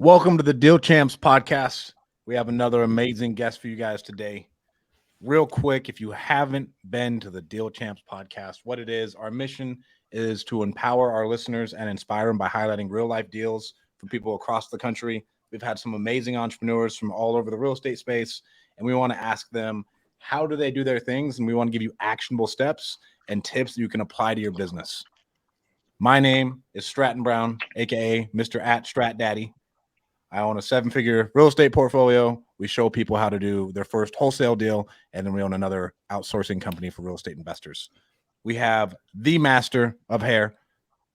Welcome to the Deal Champs podcast. We have another amazing guest for you guys today. Real quick, if you haven't been to the Deal Champs podcast, what it is, our mission is to empower our listeners and inspire them by highlighting real life deals from people across the country. We've had some amazing entrepreneurs from all over the real estate space, and we want to ask them, how do they do their things? And we want to give you actionable steps and tips that you can apply to your business. My name is Stratton Brown, aka Mr. Strat Daddy. I own a 7-figure real estate portfolio. We show people how to do their first wholesale deal, and then we own another outsourcing company for real estate investors. We have the master of hair,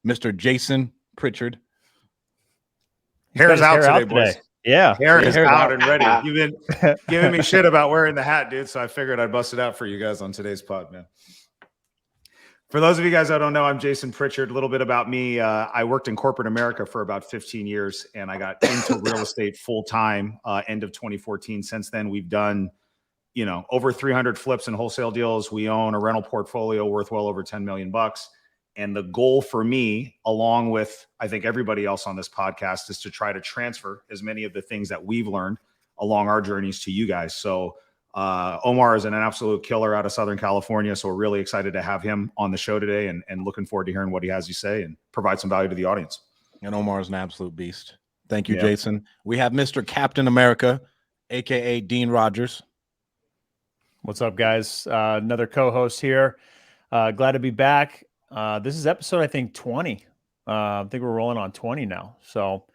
Mr. Jason Pritchard. Hair is out today, boys. Yeah. Hair is out and ready. You've been giving me shit about wearing the hat, dude, so I figured I'd bust it out for you guys on today's pod, man. For those of you guys that don't know, I'm Jason Pritchard. A little bit about me. I worked in corporate America for about 15 years, and I got into real estate full-time end of 2014. Since then, we've done, over 300 flips and wholesale deals. We own a rental portfolio worth well over 10 million bucks. And the goal for me, along with, I think, everybody else on this podcast, is to try to transfer as many of the things that we've learned along our journeys to you guys. So Omar is an absolute killer out of Southern California. So we're really excited to have him on the show today and looking forward to hearing what he has to say and provide some value to the audience. And Omar is an absolute beast. Thank you, Jason. We have Mr. Captain America, aka Dean Rogers. What's up, guys? Another co-host here. Glad to be back. This is episode, I think, 20. I think we're rolling on 20 now. So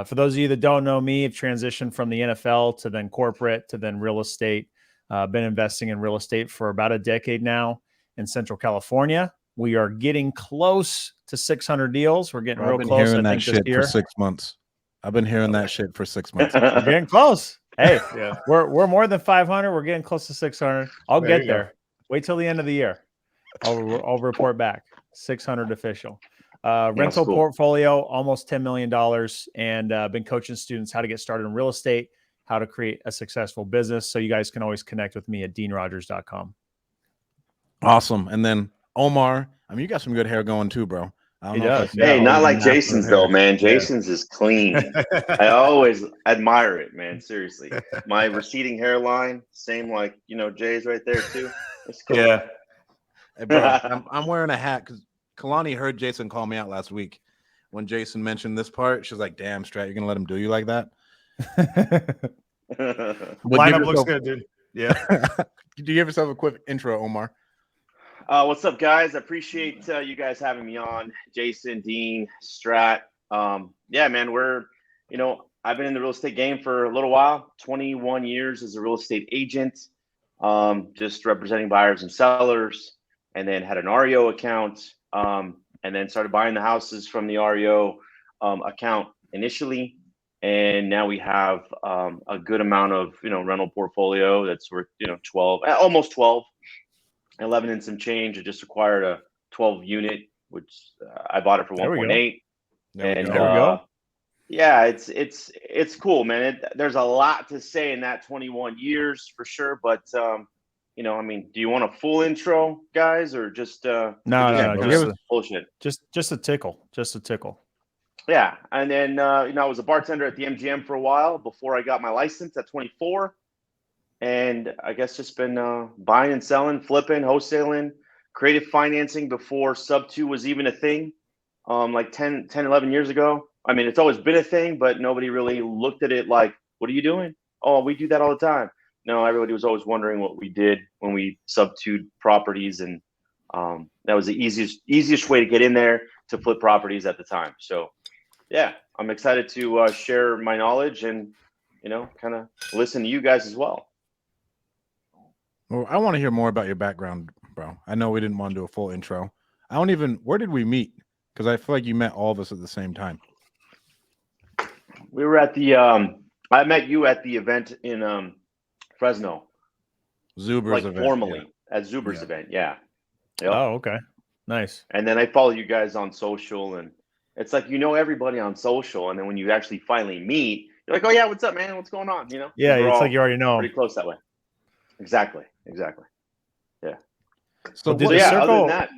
for those of you that don't know me, I've transitioned from the NFL to then corporate to then real estate. Been investing in real estate for about a decade now in Central California. We are getting close to 600 deals. We're getting real close. Hearing that shit for 6 months. I've been hearing that shit for 6 months. We're getting close. Hey, we're more than 500. We're getting close to 600. I'll get there. Wait till the end of the year. I'll report back. 600 official. Rental portfolio, almost $10 million, and been coaching students how to get started in real estate, how to create a successful business. So you guys can always connect with me at deanrogers.com. Awesome. And then Omar, you got some good hair going too, bro. He does. Hey, not like Jason's though, man. Jason's is clean. I always admire it, man. Seriously. My receding hairline, same like, Jay's right there too. It's cool. Yeah. Hey, bro, I'm wearing a hat because Kalani heard Jason call me out last week. When Jason mentioned this part, she's like, damn, Strat, you're going to let him do you like that? Lineup looks good, dude. Yeah. Could you give yourself a quick intro, Omar? What's up, guys? I appreciate you guys having me on. Jason, Dean, Strat. Yeah, man, I've been in the real estate game for a little while, 21 years as a real estate agent, just representing buyers and sellers, and then had an REO account, and then started buying the houses from the REO account initially. And now we have a good amount of, rental portfolio that's worth, 12, almost 12, 11 and some change. I just acquired a 12 unit, which I bought it for 1.8. There we go. Yeah, it's cool, man. There's a lot to say in that 21 years for sure. But, do you want a full intro, guys, or just no, bullshit? Just a tickle. Yeah, and then I was a bartender at the MGM for a while before I got my license at 24, and I guess just been buying and selling, flipping, wholesaling, creative financing before sub 2 was even a thing, like 10, 11 years ago. I mean, it's always been a thing, but nobody really looked at it like, what are you doing? Oh, we do that all the time. No, everybody was always wondering what we did when we sub 2 properties, and that was the easiest way to get in there to flip properties at the time. So. Yeah, I'm excited to share my knowledge and, kind of listen to you guys as well. Well, I want to hear more about your background, bro. I know we didn't want to do a full intro. Where did we meet? Because I feel like you met all of us at the same time. We were at I met you at the event in Fresno. Zuber's event. Formally, at Zuber's event, yeah. Yep. Oh, okay. Nice. And then I follow you guys on social, and it's like everybody on social, and then when you actually finally meet, you're like, "Oh yeah, what's up, man? What's going on?" Yeah, it's like you already know. Pretty close that way. Exactly. Yeah. So other than that,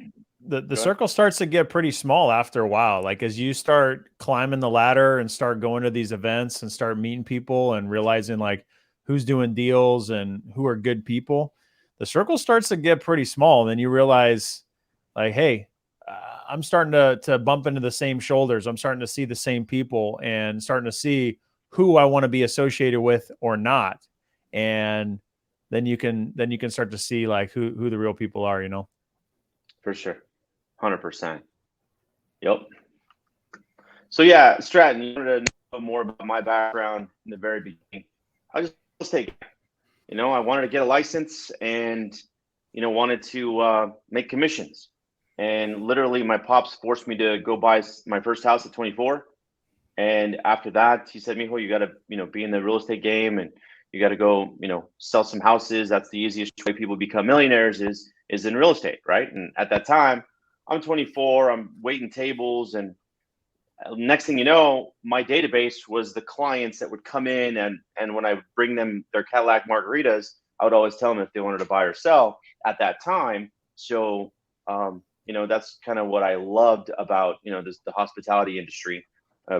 the circle starts to get pretty small after a while. Like as you start climbing the ladder and start going to these events and start meeting people and realizing like who's doing deals and who are good people, the circle starts to get pretty small. And then you realize like, hey, I'm starting to bump into the same shoulders. I'm starting to see the same people and starting to see who I want to be associated with or not. And then you can start to see like who the real people are, you know? For sure. 100%. Yep. So yeah, Stratton, you wanted to know more about my background in the very beginning. I just take, I wanted to get a license and, wanted to make commissions. And literally my pops forced me to go buy my first house at 24. And after that, he said, Mijo, you got to, be in the real estate game and you got to go, sell some houses. That's the easiest way people become millionaires is in real estate, right? And at that time, I'm 24, I'm waiting tables, and next thing you know, my database was the clients that would come in, and when I would bring them their Cadillac margaritas, I would always tell them if they wanted to buy or sell at that time. So, that's kind of what I loved about, the hospitality industry,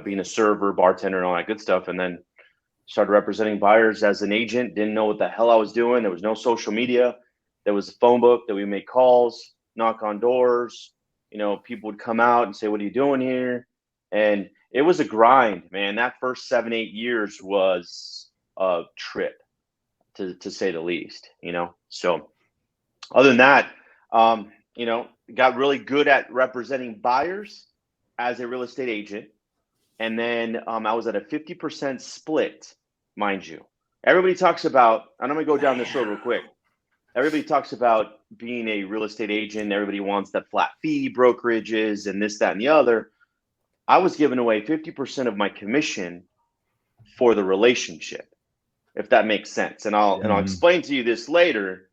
being a server, bartender, and all that good stuff. And then started representing buyers as an agent, didn't know what the hell I was doing. There was no social media. There was a phone book that we made calls, knock on doors. People would come out and say, what are you doing here? And it was a grind, man. That first 7-8 years was a trip, to say the least, So other than that, got really good at representing buyers as a real estate agent. And then I was at a 50% split, mind you. Everybody talks about, and I'm going to go down this road real quick. Everybody talks about being a real estate agent. Everybody wants that flat fee, brokerages, and this, that, and the other. I was giving away 50% of my commission for the relationship, if that makes sense. And I'll explain to you this later.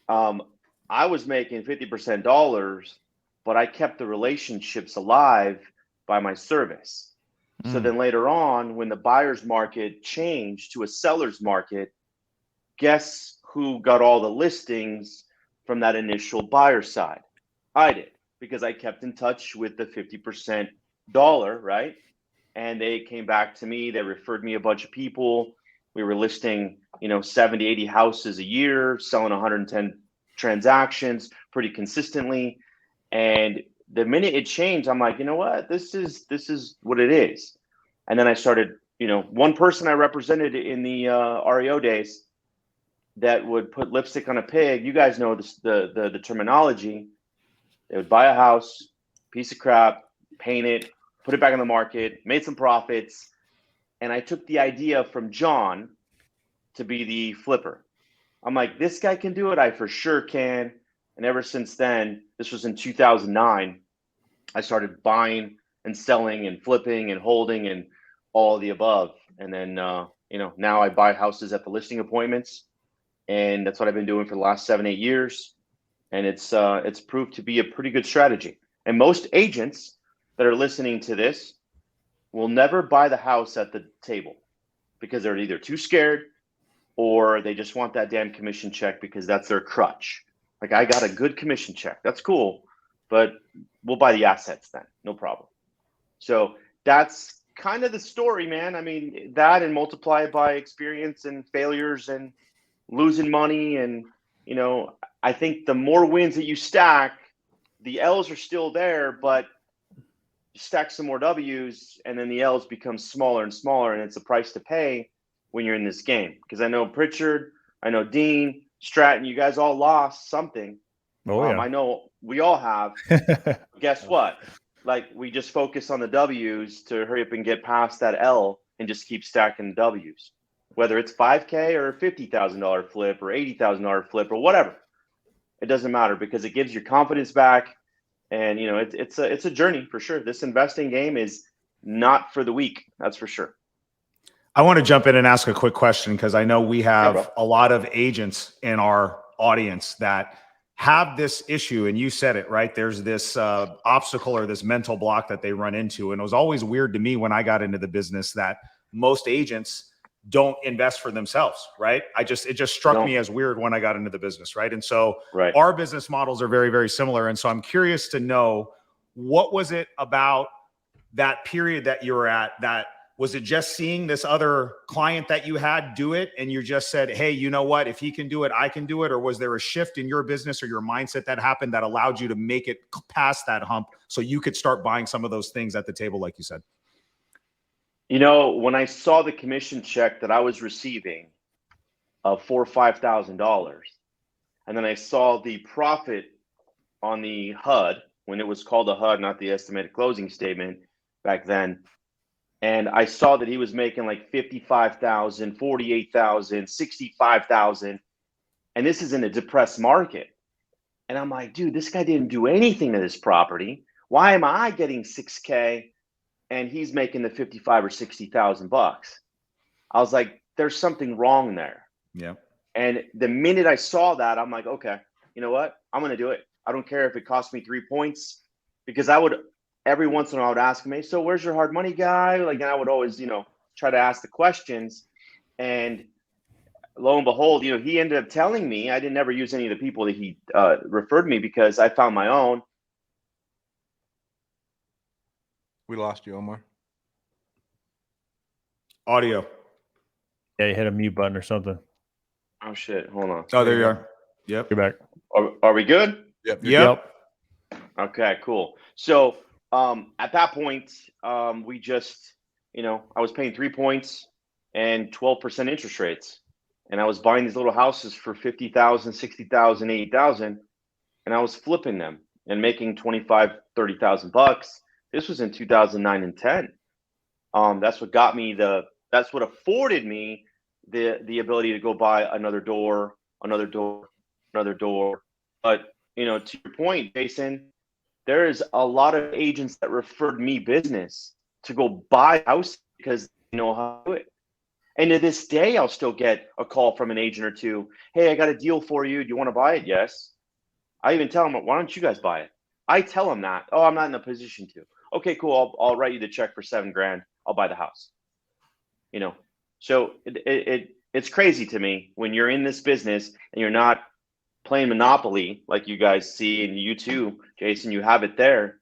I was making 50% dollars, but I kept the relationships alive by my service. So then later on, when the buyer's market changed to a seller's market, guess who got all the listings from that initial buyer side? I did, because I kept in touch with the 50% dollar, right? And they came back to me. They referred me a bunch of people. We were listing, 70, 80 houses a year, selling 110 transactions pretty consistently. And the minute it changed, I'm like, you know what? This is what it is. And then I started, one person I represented in the REO days that would put lipstick on a pig. You guys know this, the terminology. They would buy a house, piece of crap, paint it, put it back on the market, made some profits. And I took the idea from John to be the flipper. I'm like, this guy can do it. I for sure can. And ever since then, this was in 2009, I started buying and selling and flipping and holding and all the above. And then, now I buy houses at the listing appointments. And that's what I've been doing for the last 7-8 years. And it's proved to be a pretty good strategy. And most agents that are listening to this will never buy the house at the table because they're either too scared or they just want that damn commission check because that's their crutch. Like, I got a good commission check. That's cool, but we'll buy the assets then. No problem. So that's kind of the story, man. I mean, that and multiply it by experience and failures and losing money. And, I think the more wins that you stack, the L's are still there, but you stack some more W's and then the L's become smaller and smaller. And it's a price to pay when you're in this game. Because I know Pritchard, I know Dean, Stratton, you guys all lost something. Oh, yeah. I know we all have. Guess what? Like, we just focus on the W's to hurry up and get past that L and just keep stacking W's. Whether it's $5K or a $50,000 flip or $80,000 flip or whatever, it doesn't matter because it gives your confidence back. And, it's a journey for sure. This investing game is not for the weak. That's for sure. I want to jump in and ask a quick question because I know we have a lot of agents in our audience that have this issue. And you said it, right? There's this obstacle or this mental block that they run into. And it was always weird to me when I got into the business that most agents don't invest for themselves, right? It just struck me as weird when I got into the business, right? And so our business models are very, very similar. And so I'm curious to know, what was it about that period that you were at that was it just seeing this other client that you had do it and you just said, hey, you know what, if he can do it, I can do it? Or was there a shift in your business or your mindset that happened that allowed you to make it past that hump so you could start buying some of those things at the table, like you said? You know, when I saw the commission check that I was receiving of $4,000 or $5,000, and then I saw the profit on the HUD, when it was called a HUD, not the estimated closing statement back then, and I saw that he was making like $55,000, $48,000, $65,000, and this is in a depressed market. And I'm like, dude, this guy didn't do anything to this property. Why am I getting $6K and he's making the 55 or 60,000 bucks? I was like, there's something wrong there. Yeah. And the minute I saw that, I'm like, okay, you know what? I'm going to do it. I don't care if it costs me 3 points, because I would, every once in a while, I would ask him, so where's your hard money guy? Like, and I would always, try to ask the questions. And lo and behold, he ended up telling me, I didn't ever use any of the people that he referred me, because I found my own. We lost you, Omar. Audio. Yeah, you hit a mute button or something. Oh shit! Hold on. Oh, there you are. Yep. You're back. Are we good? Yep. Okay, cool. So at that point, we just, I was paying 3 points and 12% interest rates, and I was buying these little houses for 50,000, 60,000, 80,000, and I was flipping them and making 25, 30,000 bucks. This was in 2009 and 10. That's what got me that's what afforded me the ability to go buy another door. But, to your point, Jason, there is a lot of agents that referred me business to go buy a house because they know how to do it. And to this day, I'll still get a call from an agent or two. Hey, I got a deal for you. Do you want to buy it? Yes. I even tell them, why don't you guys buy it? I tell them that. Oh, I'm not in a position to. Okay, cool. I'll write you the check for $7,000. I'll buy the house. So it's crazy to me when you're in this business and you're not playing Monopoly like you guys see, and you too, Jason, you have it there,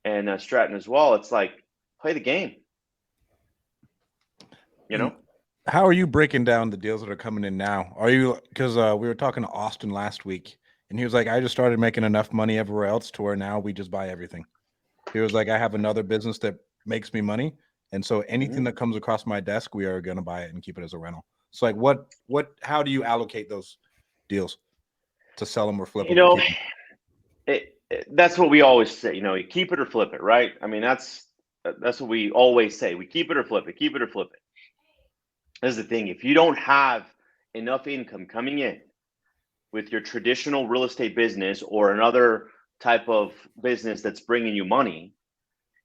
and Stratton as well. It's like, play the game. How are you breaking down the deals that are coming in now? Are you, because we were talking to Austin last week, and he was like, I just started making enough money everywhere else to where now we just buy everything. He was like, I have another business that makes me money, and so anything that comes across my desk, we are going to buy it and keep it as a rental. So like, how do you allocate those deals to sell them or flip them? That's what we always say. You keep it or flip it, right? I mean, that's what we always say. We keep it or flip it. Keep it or flip it. That's the thing. If you don't have enough income coming in with your traditional real estate business or another type of business that's bringing you money,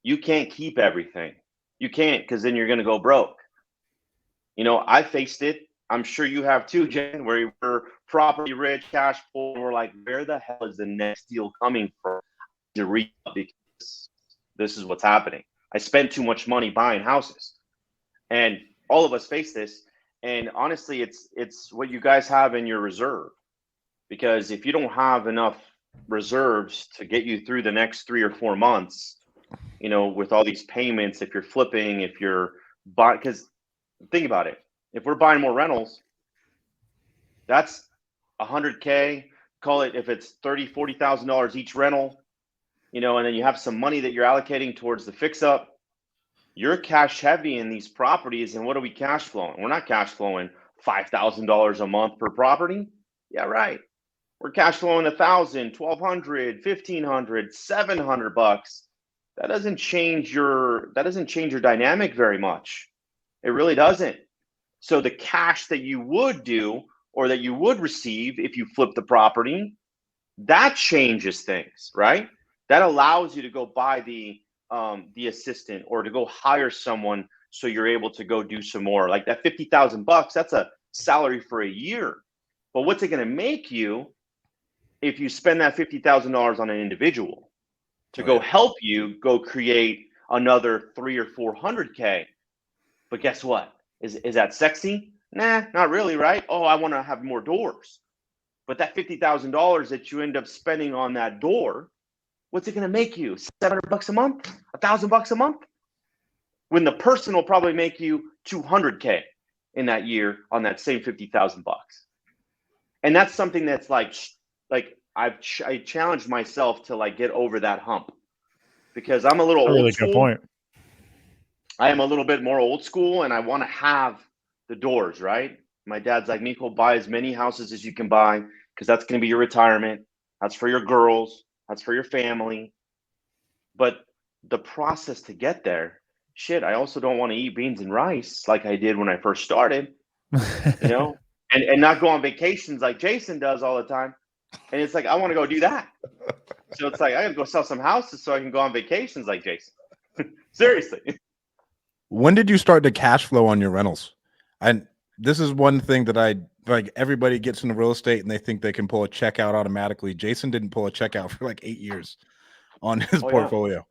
you can't keep everything. You can't, because then you're going to go broke. I faced it. I'm sure you have too, Jen, where you were property rich, cash poor, and we're like, where the hell is the next deal coming from to re up, because this is what's happening. I spent too much money buying houses, and all of us face this. And honestly, it's what you guys have in your reserve, because if you don't have enough reserves to get you through the next 3 or 4 months, with all these payments, if you're flipping, if you're buying, because think about it. If we're buying more rentals, that's $100K, call it, if it's $30,000, $40,000 each rental, and then you have some money that you're allocating towards the fix up. You're cash heavy in these properties. And what are we cash flowing? We're not cash flowing $5,000 a month per property. Yeah, right. We're cash flowing $1,000, $1,200, $1,500, $700. That doesn't change your dynamic very much. It really doesn't. So the cash that you would do, or that you would receive if you flip the property, that changes things, right? That allows you to go buy the assistant, or to go hire someone so you're able to go do some more. Like that $50,000, that's a salary for a year. But what's it going to make you if you spend that $50,000 on an individual to go help you go create another 300 or 400K? But guess what? Is that sexy? Nah, not really, right? Oh, I want to have more doors. But that $50,000 that you end up spending on that door, what's it going to make you? $700 a month? $1,000 a month? When the person will probably make you $200K in that year on that same $50,000. And that's something that's like I challenged myself to like get over that hump, because I'm a little That's a really old school. good point. I am a little bit more old school, and I want to have the doors, right? My dad's like, Nico, buy as many houses as you can buy, because that's going to be your retirement. That's for your girls. That's for your family. But the process to get there, shit, I also don't want to eat beans and rice like I did when I first started, you know, and not go on vacations like Jason does all the time. And it's like, I want to go do that. So it's like, I got to go sell some houses so I can go on vacations like Jason. Seriously. When did you start to cash flow on your rentals? And this is one thing that I like. Everybody gets into real estate and they think they can pull a check out automatically. Jason didn't pull a check out for like 8 years on his portfolio.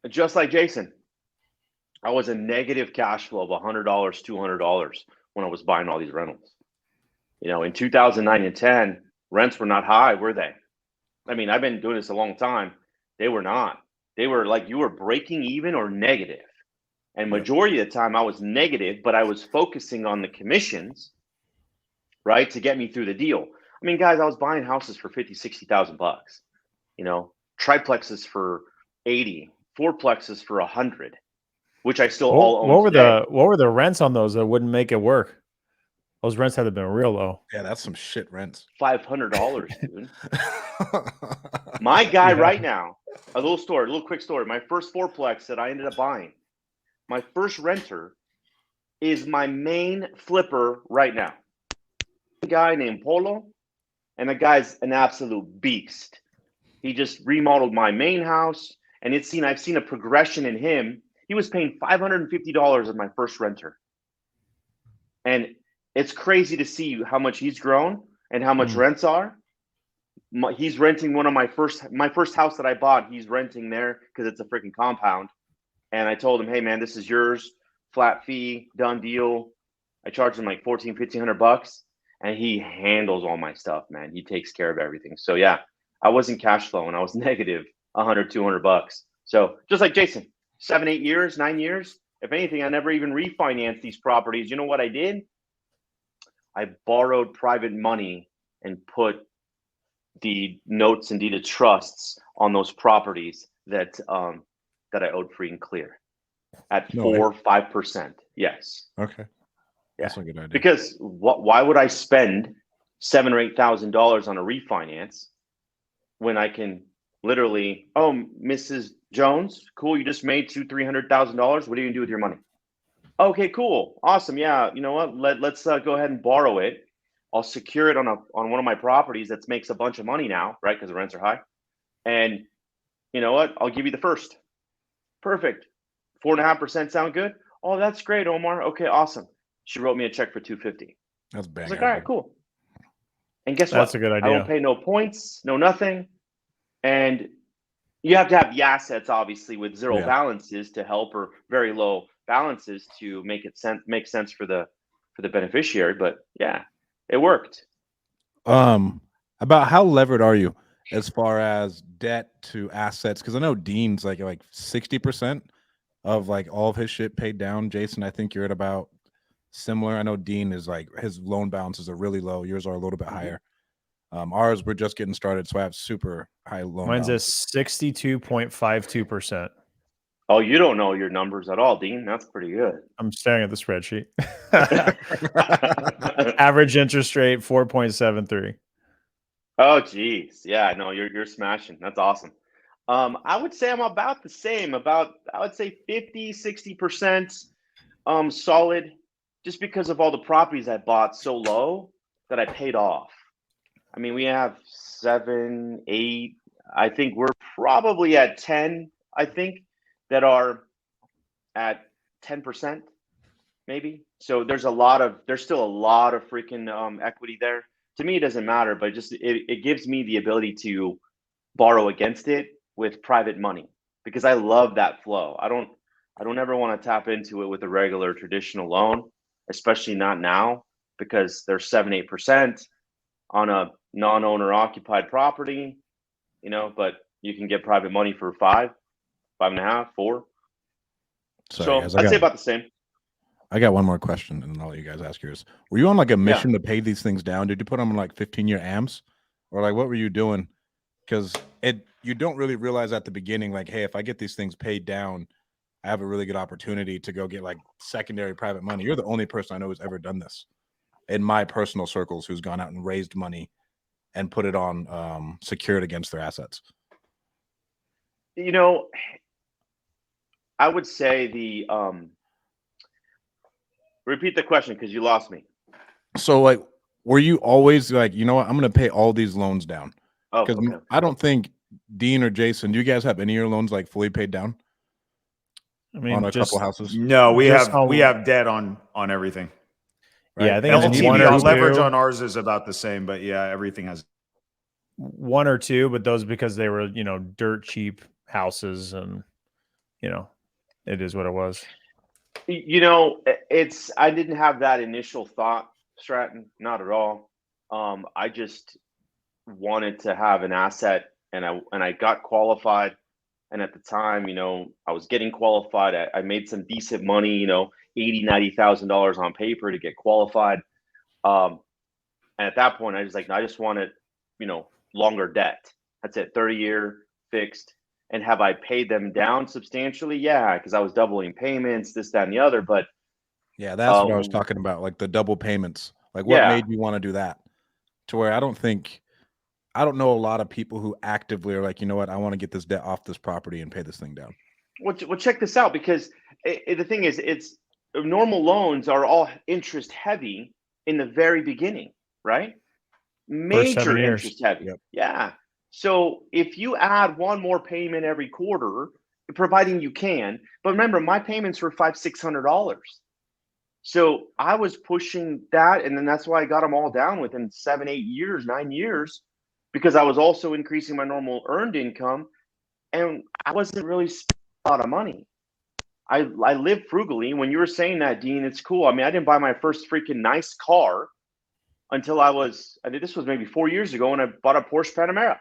Just like Jason, I was a negative cash flow of $100, $200 when I was buying all these rentals. You know, in 2009 and 10, rents were not high, were they? I mean, I've been doing this a long time. They were not. They were like, you were breaking even or negative. And majority of the time I was negative, but I was focusing on the commissions, right, to get me through the deal. I mean, guys, I was buying houses for $50,000-$60,000, you know, triplexes for 80, fourplexes for 100, which I still all own. What were the rents on those that wouldn't make it work? Those rents had to have been real low. Yeah, that's some shit rents. $500, dude. My guy right now, a little quick story. My first fourplex that I ended up buying, my first renter is my main flipper right now. A guy named Polo, and the guy's an absolute beast. He just remodeled my main house, and I've seen a progression in him. He was paying $550 as my first renter. And it's crazy to see how much he's grown and how much rents are. He's renting my first house that I bought. He's renting there because it's a freaking compound. And I told him, hey man, this is yours, flat fee, done deal. I charged him like $1,400-$1,500, and he handles all my stuff, man. He takes care of everything. So yeah, I wasn't cash flowing. I was negative $100-$200. So just like Jason, 7, 8 years, 9 years. If anything, I never even refinanced these properties. You know what I did? I borrowed private money and put the notes and deeded trusts on those properties that I owed free and clear at 4-5%. Yes. Okay. Yeah. That's a good idea. Because why would I spend $7,000 or $8,000 on a refinance when I can literally, oh, Mrs. Jones, cool, you just made $200,000-$300,000. What are you gonna do with your money? Okay, cool, awesome. Yeah, you know what? Let's go ahead and borrow it. I'll secure it on one of my properties that makes a bunch of money now, right? Because the rents are high. And you know what? I'll give you the first. Perfect. 4.5% sound good? Oh, that's great, Omar. Okay, awesome. She wrote me a check for $250. That's bad. I was like, all right, cool. And guess what? That's a good idea. I don't pay no points, no nothing. And you have to have the assets, obviously, with zero balances to help, or very low balances to make sense for the beneficiary. But yeah, it worked. About how levered are you as far as debt to assets? Because I know Dean's like 60% of like all of his shit paid down. Jason, I think you're at about similar. I know Dean is like, his loan balances are really low. Yours are a little bit higher. Ours, we're just getting started, so I have super high loan. Mine's at 62.52%. Oh, you don't know your numbers at all, Dean. That's pretty good. I'm staring at the spreadsheet. Average interest rate 4.73. Oh, geez. Yeah, no, you're smashing. That's awesome. I would say I'm about the same. I would say 50-60% solid, just because of all the properties I bought so low that I paid off. I mean, we have 7, 8. I think we're probably at 10. I think that are at 10%, maybe. So there's still a lot of freaking equity there. To me, it doesn't matter, but just it gives me the ability to borrow against it with private money, because I love that flow. I I don't ever want to tap into it with a regular traditional loan, especially not now, because they're 7-8% on a non-owner occupied property, but you can get private money for 5.5, 4. Sorry, So guys, I'd say about the same. I got one more question, and I'll let you guys ask yours. Were you on like a mission to pay these things down? Did you put them on like 15-year AMs, or like what were you doing? Because you don't really realize at the beginning, like, hey, if I get these things paid down, I have a really good opportunity to go get like secondary private money. You're the only person I know who's ever done this in my personal circles, who's gone out and raised money and put it on secured against their assets. I would say repeat the question because you lost me. So like, were you always like, you know what, I'm going to pay all these loans down? Because Okay. I don't think Dean or Jason, do you guys have any of your loans like fully paid down? I mean, On a couple houses? No, we have debt on everything. Right? Yeah, I think it's LTV one or on leverage two. on ours is about the same, but yeah, everything has one or two, but those because they were, dirt cheap houses, and it is what it was. I didn't have that initial thought, Stratton, not at all. I just wanted to have an asset, and I got qualified. And at the time, I was getting qualified. I made some decent money, $80,000-$90,000 on paper to get qualified. And at that point, I was like, no, I just wanted, longer debt. That's it, 30-year fixed. And have I paid them down substantially? Yeah, because I was doubling payments, this, that, and the other. But yeah, that's what I was talking about, like the double payments. Like, what made you want to do that? To where I don't know a lot of people who actively are like, you know what, I want to get this debt off this property and pay this thing down. Well, check this out, because the thing is, it's normal loans are all interest heavy in the very beginning, right? Major interest heavy. Yep. Yeah. So if you add one more payment every quarter, providing you can, but remember, my payments were $500-$600. So I was pushing that, and then that's why I got them all down within 7, 8 years, 9 years, because I was also increasing my normal earned income, and I wasn't really spending a lot of money. I live frugally. When you were saying that, Dean, it's cool. I mean, I didn't buy my first freaking nice car until I think this was maybe 4 years ago, and I bought a Porsche Panamera.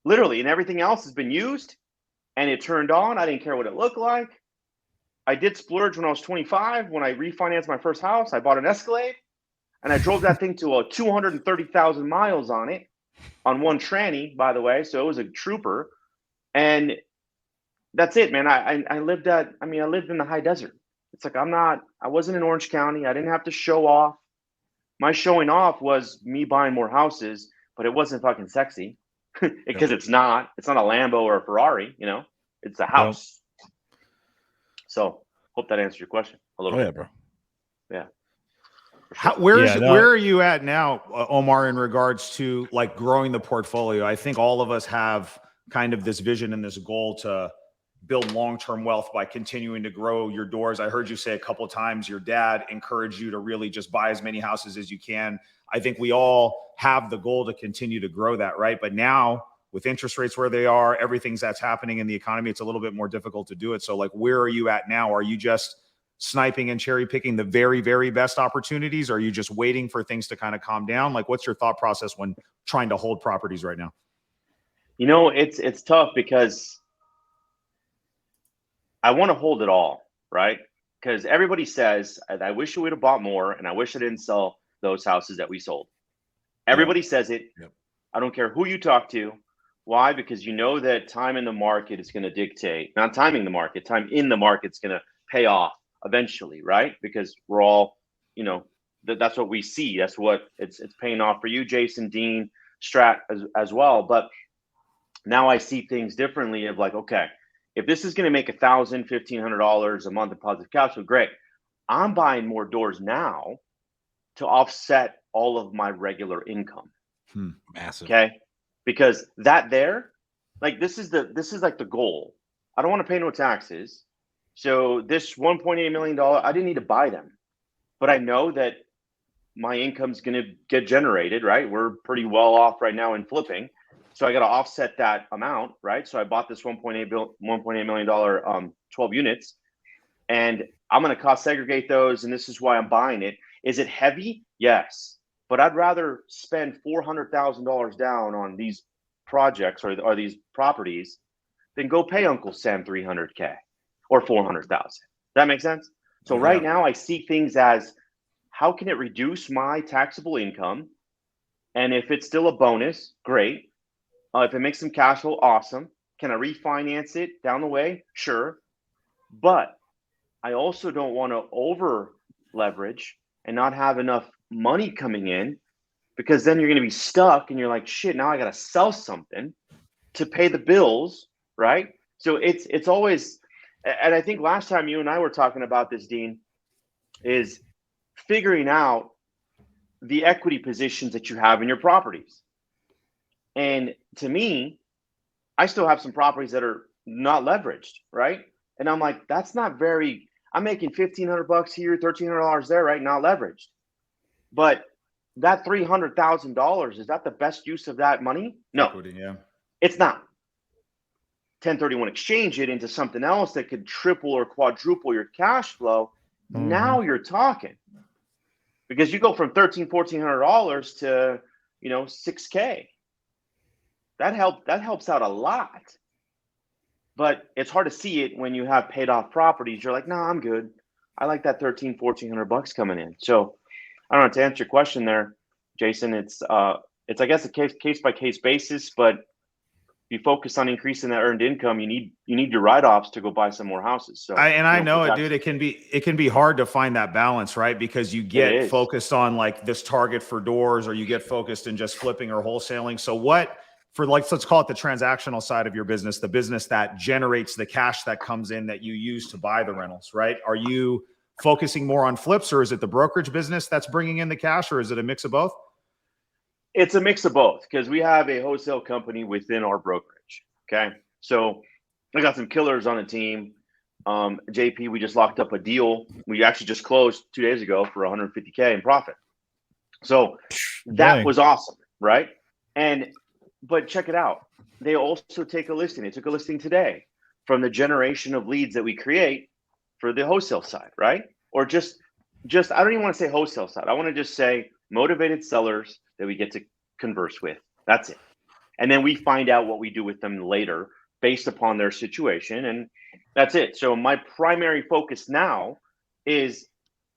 Literally, and everything else has been used, and it turned on. I didn't care what it looked like. I did splurge when I was 25. When I refinanced my first house, I bought an Escalade, and I drove that thing to 230,000 miles on it, on one tranny, by the way. So it was a trooper, and that's it, man. I lived in the high desert. It's like I wasn't in Orange County. I didn't have to show off. My showing off was me buying more houses, but it wasn't fucking sexy. Because it's not a Lambo or a Ferrari, it's a house. Yep. So hope that answers your question a little bit. Bro. Yeah. Sure. Where are you at now, Omar, in regards to like growing the portfolio? I think all of us have kind of this vision and this goal to build long-term wealth by continuing to grow your doors. I heard you say a couple of times your dad encouraged you to really just buy as many houses as you can. I think we all have the goal to continue to grow that, right? But now with interest rates where they are, everything that's happening in the economy, it's a little bit more difficult to do it. So like, where are you at now? Are you just sniping and cherry picking the very, very best opportunities? Are you just waiting for things to kind of calm down? Like, what's your thought process when trying to hold properties right now? It's tough because I want to hold it all, right? Because everybody says, I wish we would have bought more, and I wish I didn't sell those houses that we sold. Everybody says it. Yep. I don't care who you talk to. Why? Because that time in the market is going to dictate, not timing the market, time in the market's going to pay off eventually, right? Because we're all, that's what we see. That's what it's paying off for you, Jason, Dean, Strat as well. But now I see things differently of like, okay, if this is going to make $1,000, $1,500 a month in positive cash flow, great. I'm buying more doors now to offset all of my regular income. Massive. Okay. Because this is like the goal. I don't want to pay no taxes. So this $1.8 million, I didn't need to buy them, but I know that my income's going to get generated, right? We're pretty well off right now in flipping. So I got to offset that amount, right? So I bought this $1.8 million, 12 units. and I'm going to cost segregate those, and this is why I'm buying it. Is it heavy? Yes, but I'd rather spend $400,000 down on these projects or these properties than go pay Uncle Sam $300K or $400,000. That makes sense. So right now I see things as, how can it reduce my taxable income? And if it's still a bonus, great. If it makes some cash flow, awesome. Can I refinance it down the way? Sure. But I also don't want to over leverage and not have enough money coming in, because then you're going to be stuck and you're like, shit, now I got to sell something to pay the bills, right? So it's always, and I think last time you and I were talking about this, Dean, is figuring out the equity positions that you have in your properties. And to me, I still have some properties that are not leveraged, right? And I'm like, that's not very, I'm making $1,500 here, $1,300 there, right? Not leveraged. But that $300,000, is that the best use of that money? No, Equity, yeah. It's not. 1031 exchange it into something else that could triple or quadruple your cash flow. Mhm. Now you're talking, because you go from $1,400 to, $6K. That helps out a lot. But it's hard to see it when you have paid off properties. You're like, no, I'm good. I like that $1,400 coming in. So I don't know, to answer your question there, Jason, it's I guess a case by case basis, but if you focus on increasing that earned income, you need your write-offs to go buy some more houses. So I know it, dude. It can be hard to find that balance, right? Because you get focused on like this target for doors, or you get focused in just flipping or wholesaling. So what for, like, let's call it the transactional side of your business, the business that generates the cash that comes in that you use to buy the rentals, right? Are you focusing more on flips, or is it the brokerage business that's bringing in the cash, or is it a mix of both? It's a mix of both, because we have a wholesale company within our brokerage. Okay. So I got some killers on the team. JP, we just locked up a deal. We actually just closed 2 days ago for $150K in profit. So that was awesome. Right. But check it out. They also take a listing. They took a listing today from the generation of leads that we create for the wholesale side. Right. Or just, I don't even want to say wholesale side. I want to just say motivated sellers that we get to converse with. That's it. And then we find out what we do with them later based upon their situation. And that's it. So my primary focus now is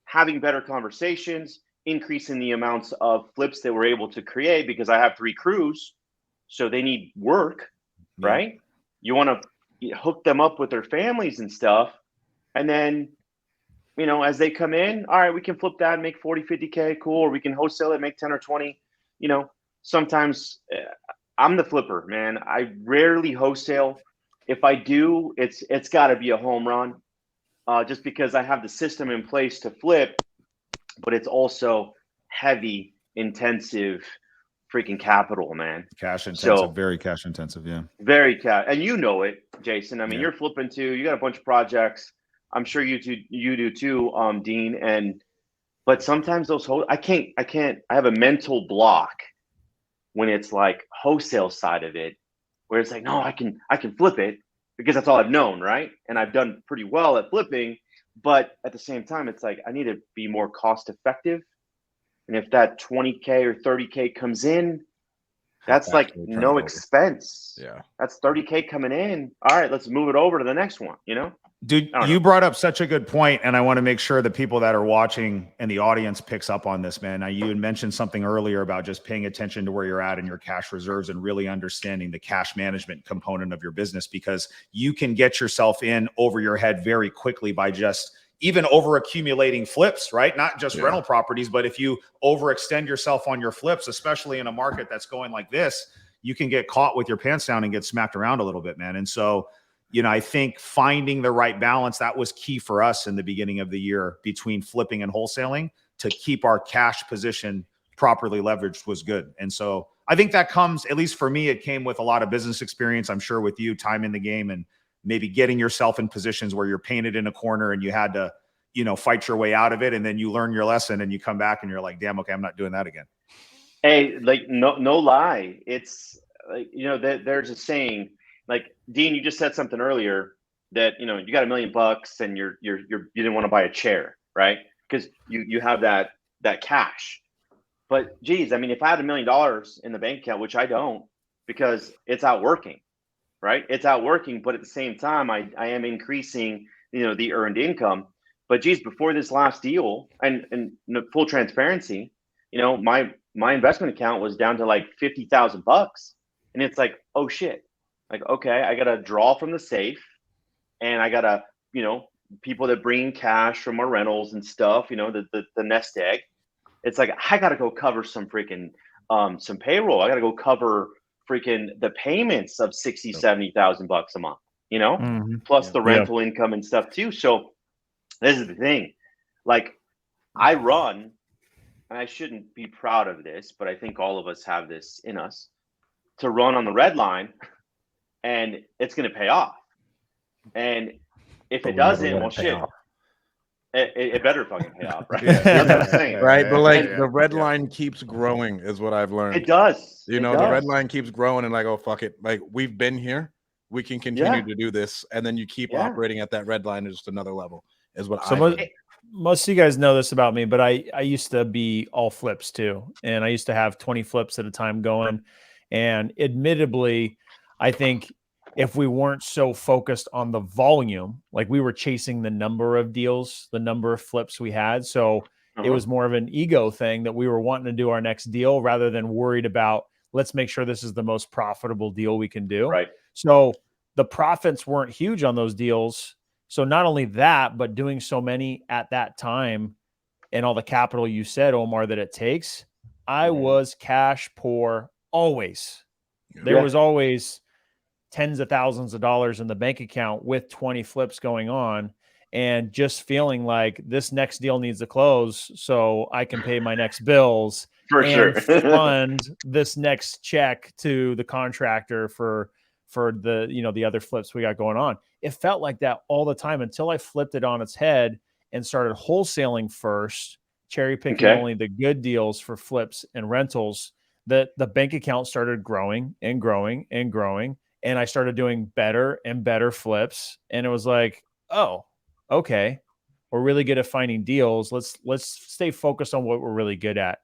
having better conversations, increasing the amounts of flips that we're able to create, because I have 3 crews. So they need work, right? You want to hook them up with their families and stuff. And then, as they come in, all right, we can flip that and make 40, 50K, cool. Or we can wholesale it, make 10 or 20. Sometimes I'm the flipper, man. I rarely wholesale. If I do, it's got to be a home run, just because I have the system in place to flip, but it's also heavy, intensive, freaking capital, man. Cash intensive, very cash intensive, yeah. Very cash, and you know it, Jason. I mean, you're flipping too. You got a bunch of projects. I'm sure you do too, Dean. But sometimes those I can't. I have a mental block when it's like wholesale side of it, where it's like, no, I can flip it because that's all I've known, right? And I've done pretty well at flipping, but at the same time, it's like I need to be more cost effective. And if that 20K or 30K comes in, that's like no expense. Yeah, that's 30K coming in. All right, let's move it over to the next one. Dude, you brought up such a good point, and I want to make sure the people that are watching and the audience picks up on this, man. Now, you had mentioned something earlier about just paying attention to where you're at in your cash reserves and really understanding the cash management component of your business, because you can get yourself in over your head very quickly by just even over accumulating flips, right? Not just rental properties, but if you overextend yourself on your flips, especially in a market that's going like this, you can get caught with your pants down and get smacked around a little bit, man. And so, I think finding the right balance, that was key for us in the beginning of the year between flipping and wholesaling to keep our cash position properly leveraged was good. And so I think that comes, at least for me, it came with a lot of business experience. I'm sure with you, time in the game, and maybe getting yourself in positions where you're painted in a corner and you had to, fight your way out of it. And then you learn your lesson and you come back and you're like, damn, okay, I'm not doing that again. Hey, like, no lie. It's like, there's a saying, like, Dean, you just said something earlier. that, you know, you got $1 million and you didn't want to buy a chair, right? Because you have that cash. But geez, I mean, if I had $1 million in the bank account, which I don't, because it's out working, right? It's out working, but at the same time, I am increasing, you know, the earned income. But geez, before this last deal, and full transparency, you know, my investment account was down to like $50,000, and it's like, oh shit, like, okay, I gotta draw from the safe, and I gotta, you know, people that bring cash from our rentals and stuff, you know, the nest egg. It's like, I gotta go cover some freaking some payroll. I gotta go cover freaking the payments of $60,000-$70,000 a month, you know, plus the rental income and stuff too. So this is the thing, like, I run, and I shouldn't be proud of this, but I think all of us have this in us, to run on the red line, and it's going to pay off. And if it doesn't, well, shit, it better fucking pay off, right? That's what I'm saying. Right, but like the red line keeps growing is what I've learned. It does. You know, the red line keeps growing, and like, oh, fuck it. Like, we've been here. We can continue to do this. And then you keep operating at that red line at just another level is what most of you guys know this about me, but I used to be all flips too. And I used to have 20 flips at a time going. And admittedly, I think if we weren't so focused on the volume, like we were chasing the number of deals, the number of flips we had. So it was more of an ego thing that we were wanting to do our next deal rather than worried about, let's make sure this is the most profitable deal we can do. Right. So the profits weren't huge on those deals. So not only that, but doing so many at that time and all the capital you said, Omar, that it takes, I was cash poor always. There was always tens of thousands of dollars in the bank account with 20 flips going on, and just feeling like this next deal needs to close so I can pay my next bills and fund this next check to the contractor for the, you know, the other flips we got going on. It felt like that all the time until I flipped it on its head and started wholesaling first, cherry picking only the good deals for flips and rentals. That the bank account started growing and growing and growing. And I started doing better and better flips. And it was like, oh, okay, we're really good at finding deals. Let's stay focused on what we're really good at.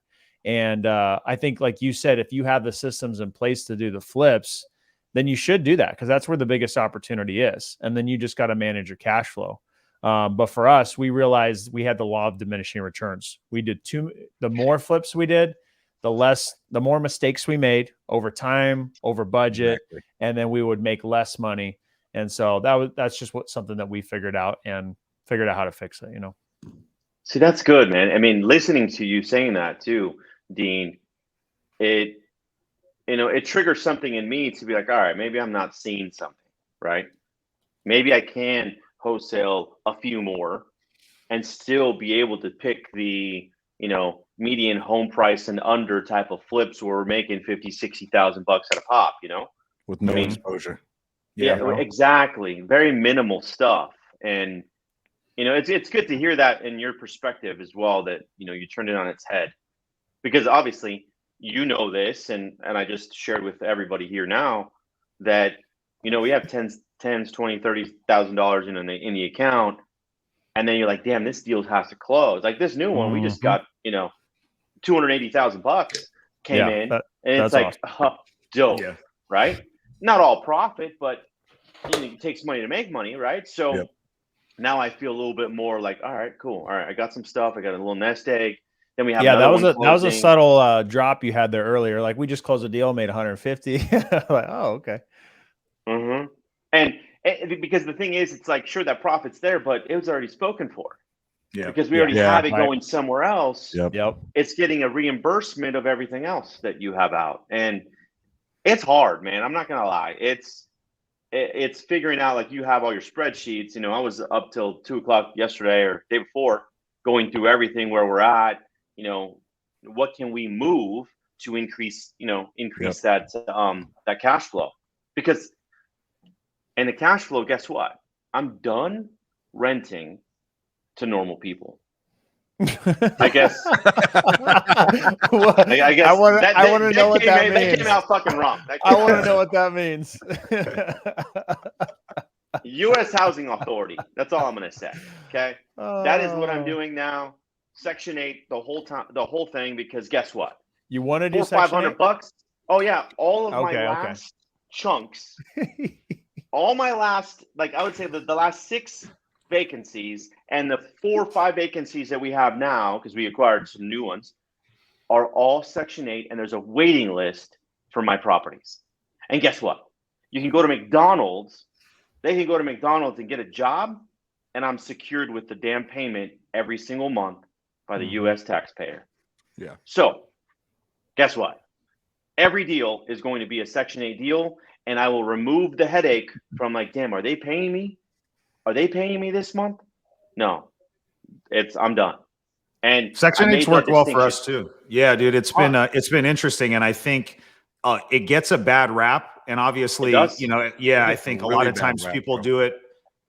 And I think, like you said, if you have the systems in place to do the flips, then you should do that, because that's where the biggest opportunity is. And then you just got to manage your cash flow. But for us, we realized we had the law of diminishing returns. We did the more flips we did, the more mistakes we made over time, over budget, and then we would make less money. And so that's just something that we figured out how to fix it, you know? See, that's good, man. I mean, listening to you saying that too, Dean, it triggers something in me to be like, all right, maybe I'm not seeing something, right? Maybe I can wholesale a few more and still be able to pick the, you know, median home price and under type of flips where we're making $50,000-$60,000 at a pop, you know, with no exposure. Yeah, exactly. Very minimal stuff. And, you know, it's good to hear that in your perspective as well, that, you know, you turned it on its head, because obviously, you know this, and I just shared with everybody here now that, you know, we have tens, $20,000, $30,000 in the account, and then you're like, damn, this deal has to close. Like this new one, we just got, you know, $280,000 came in, and it's like, awesome. Dope, right? Not all profit, but you know, it takes money to make money, right? So now I feel a little bit more like, all right, cool. All right, I got some stuff. I got a little nest egg. Then we have that was a subtle drop you had there earlier. Like, we just closed a deal, made 150. Like, oh, okay. And because the thing is, it's like, sure, that profit's there, but it was already spoken for. Yeah. Because we already have it going somewhere else. Yep. It's getting a reimbursement of everything else that you have out, and it's hard, man. I'm not gonna lie. It's figuring out, like, you have all your spreadsheets. You know, I was up till 2:00 yesterday or day before going through everything where we're at. You know, what can we move to increase that cash flow? Because, and the cash flow, guess what? I'm done renting to normal people. I guess. I guess. I want to know what that means. That came out fucking wrong. I want to know what that means. U.S. Housing Authority. That's all I'm going to say. Okay. That is what I'm doing now. Section 8, the whole thing, because guess what? You want to do Section $500. Oh yeah. All of my Okay. last chunks, all my last, like I would say the last 6 vacancies and the 4 or 5 vacancies that we have now, because we acquired some new ones, are all Section 8, and there's a waiting list for my properties. And guess what? You can go to McDonald's. They can go to McDonald's and get a job, and I'm secured with the damn payment every single month by the U.S. taxpayer. Yeah. So guess what? Every deal is going to be a Section 8 deal, and I will remove the headache from like, damn, are they paying me? Are they paying me this month? No, I'm done. And Section 8's worked well for us too. Yeah, dude, it's been interesting, and I think it gets a bad rap, and obviously, I think a lot of times people do it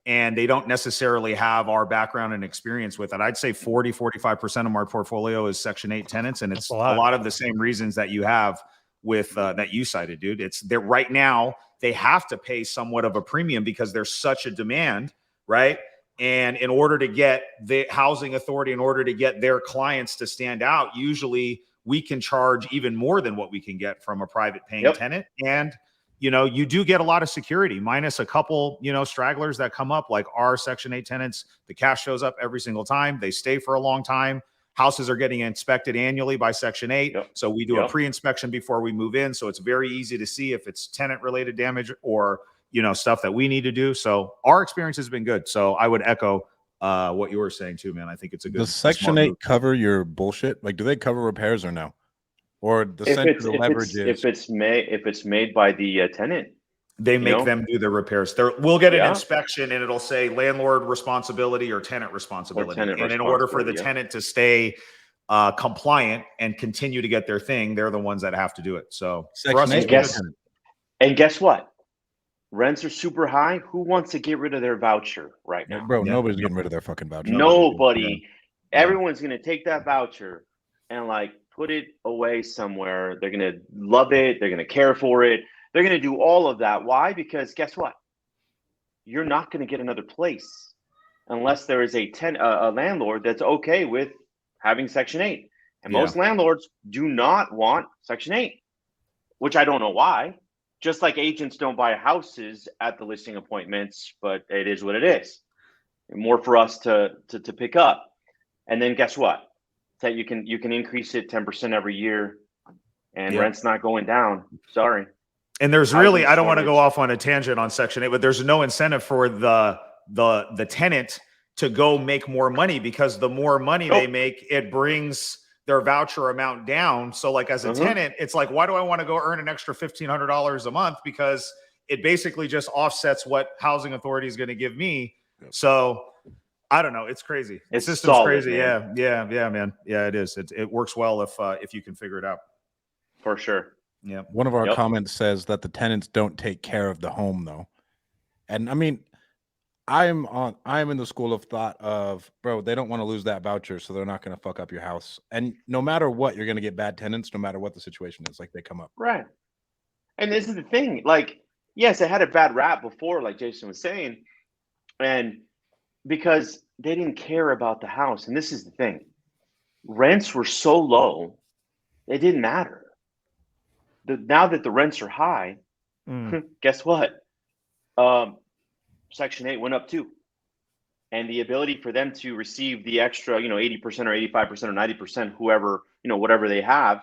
and they don't necessarily have our background and experience with it. I'd say 45% of our portfolio is Section 8 tenants, and it's a lot of the same reasons that you have with that you cited, dude. It's they're right now they have to pay somewhat of a premium because there's such a demand, right? And in order to get the housing authority, in order to get their clients to stand out, usually we can charge even more than what we can get from a private paying tenant. And, you do get a lot of security minus a couple, stragglers that come up like our Section 8 tenants. The cash shows up every single time. They stay for a long time. Houses are getting inspected annually by Section 8. So we do a pre-inspection before we move in. So it's very easy to see if it's tenant related damage or stuff that we need to do. So our experience has been good. So I would echo what you were saying too, man. I think it's a good. Does Section 8 cover your bullshit? Like, do they cover repairs or no? Or the leverage is if it's made by the tenant, they make them do the repairs. We'll get an inspection and it'll say landlord responsibility or tenant responsibility. In order for the tenant to stay compliant and continue to get their thing, they're the ones that have to do it. So Section 8, and guess what? Rents are super high. Who wants to get rid of their voucher right now? Bro, nobody's getting rid of their fucking voucher. Nobody. Everyone's going to take that voucher and like put it away somewhere. They're going to love it. They're going to care for it. They're going to do all of that. Why? Because guess what? You're not going to get another place unless there is a landlord that's okay with having Section 8. And most landlords do not want Section 8, which I don't know why. Just like agents don't buy houses at the listing appointments, but it is what it is. More for us to pick up. And then guess what? That you can increase it 10% every year, and rent's not going down. Sorry. And there's really, I don't want to go off on a tangent on Section 8, but there's no incentive for the tenant to go make more money, because the more money they make, it brings their voucher amount down. So like as a tenant, it's like, why do I want to go earn an extra $1,500 a month? Because it basically just offsets what housing authority is going to give me. So I don't know. It's crazy. The system's solid, crazy. Man. Yeah, man. Yeah, it is. It works well if you can figure it out. For sure. Yeah. One of our comments says that the tenants don't take care of the home though. And I mean, I'm in the school of thought of, bro, they don't want to lose that voucher, so they're not going to fuck up your house. And no matter what, you're going to get bad tenants, no matter what the situation is. Like, they come up. Right. And this is the thing. Like, yes, it had a bad rap before, like Jason was saying, and because they didn't care about the house. And this is the thing. Rents were so low, it didn't matter. Now that the rents are high, guess what? Section 8 went up too. And the ability for them to receive the extra, 80% or 85% or 90%, whoever, whatever they have,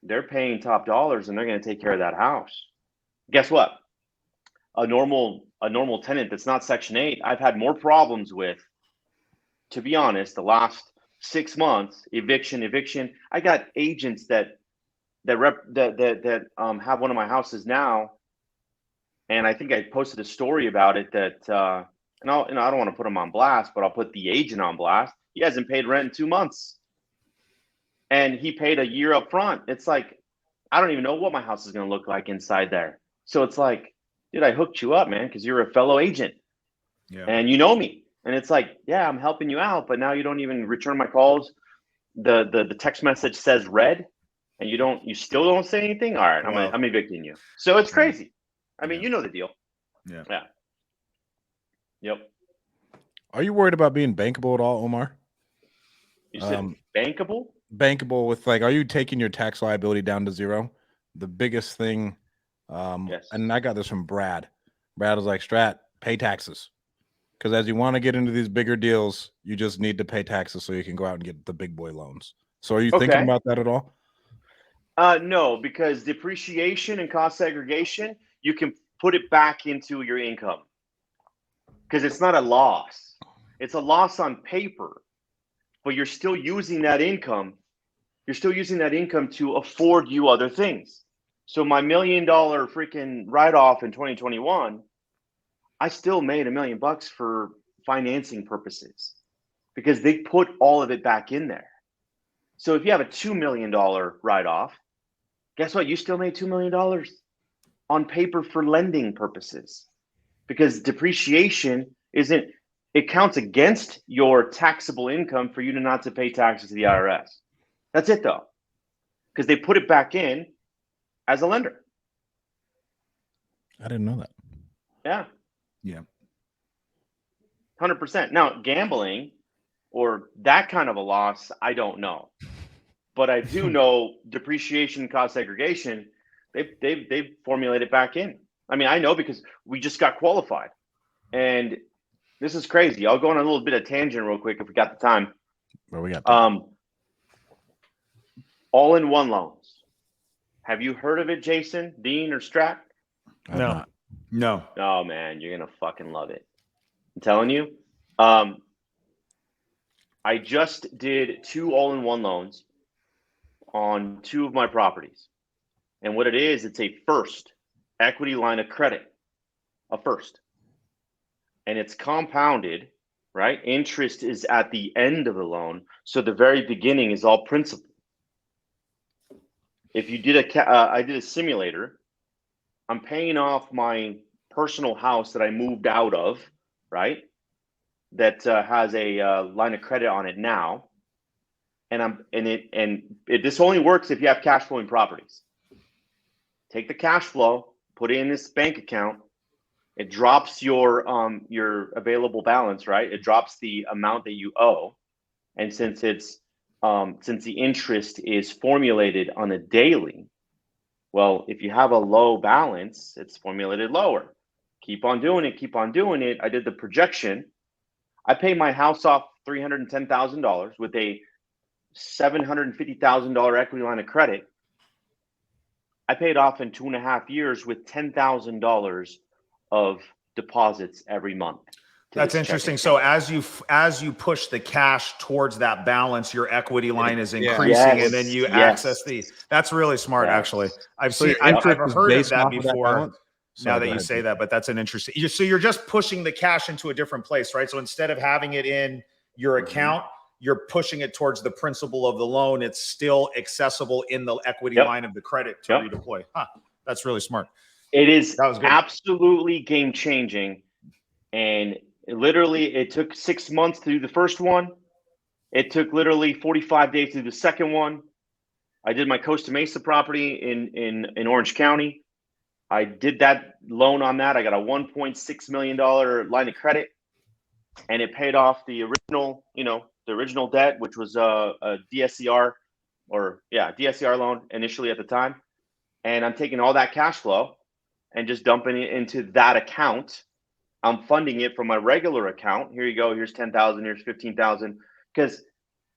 they're paying top dollars and they're going to take care of that house. Guess what? A normal tenant that's not Section 8, I've had more problems with, to be honest, the last 6 months, eviction. I got agents that have one of my houses now. And I think I posted a story about it that, and I don't want to put him on blast, but I'll put the agent on blast. He hasn't paid rent in 2 months, and he paid a year up front. It's like, I don't even know what my house is going to look like inside there. So it's like, dude, I hooked you up, man, because you're a fellow agent, and you know me. And it's like, yeah, I'm helping you out, but now you don't even return my calls. The text message says read, and you still don't say anything. All right, I'm evicting you. So it's crazy. I mean, you know the deal. Yeah. Yep. Are you worried about being bankable at all, Omar? You said bankable? Bankable with like, are you taking your tax liability down to zero? The biggest thing, Yes. and I got this from Brad. Brad was like, Strat, pay taxes. Because as you want to get into these bigger deals, you just need to pay taxes so you can go out and get the big boy loans. So are you thinking about that at all? No, because depreciation and cost segregation, you can put it back into your income because it's not a loss. It's a loss on paper, but you're still using that income. You're still using that income to afford you other things. So my $1 million freaking write-off in 2021, I still made $1 million for financing purposes because they put all of it back in there. So if you have a $2 million write-off, guess what? You still made $2 million on paper for lending purposes because depreciation it counts against your taxable income for you to not to pay taxes to the IRS. That's it though, because they put it back in as a lender. I didn't know that. Yeah. Yeah. 100%. Now, gambling or that kind of a loss, I don't know. But I do know depreciation, cost segregation, they've formulated back in. I mean, I know because we just got qualified. And this is crazy. I'll go on a little bit of tangent real quick if we got the time. Well, we got that. All-in-one loans. Have you heard of it, Jason, Dean, or Strat? No. No. Oh man, you're gonna fucking love it. I'm telling you. I just did 2 all-in-one loans on 2 of my properties. And what it is, it's a first equity line of credit. A first. And it's compounded, right? Interest is at the end of the loan. So the very beginning is all principal. If you did I did a simulator, I'm paying off my personal house that I moved out of, right? That has a line of credit on it now, this only works if you have cash flowing properties. Take the cash flow, put it in this bank account. It drops your available balance, right? It drops the amount that you owe, and since the interest is formulated on a daily, well, if you have a low balance, it's formulated lower. Keep on doing it. I did the projection. I paid my house off $310,000 with a $750,000 equity line of credit. I paid off in 2.5 years with $10,000 of deposits every month. That's interesting. So as you push the cash towards that balance, your equity line is increasing, and then you access that's really smart. Actually, I've heard of that before. Now that you say that, but that's an interesting. So you're just pushing the cash into a different place, right? So instead of having it in your account, you're pushing it towards the principal of the loan. It's still accessible in the equity line of the credit to redeploy. That's really smart. It is absolutely game changing, and literally it took 6 months to do the first one. It took literally 45 days to do the second one. I did my Costa Mesa property in Orange County. I did that loan on that. I got a $1.6 million line of credit, and it paid off the original debt, which was a DSCR DSCR loan initially at the time. And I'm taking all that cash flow and just dumping it into that account. I'm funding it from my regular account. Here you go. Here's 10,000. Here's 15,000. Because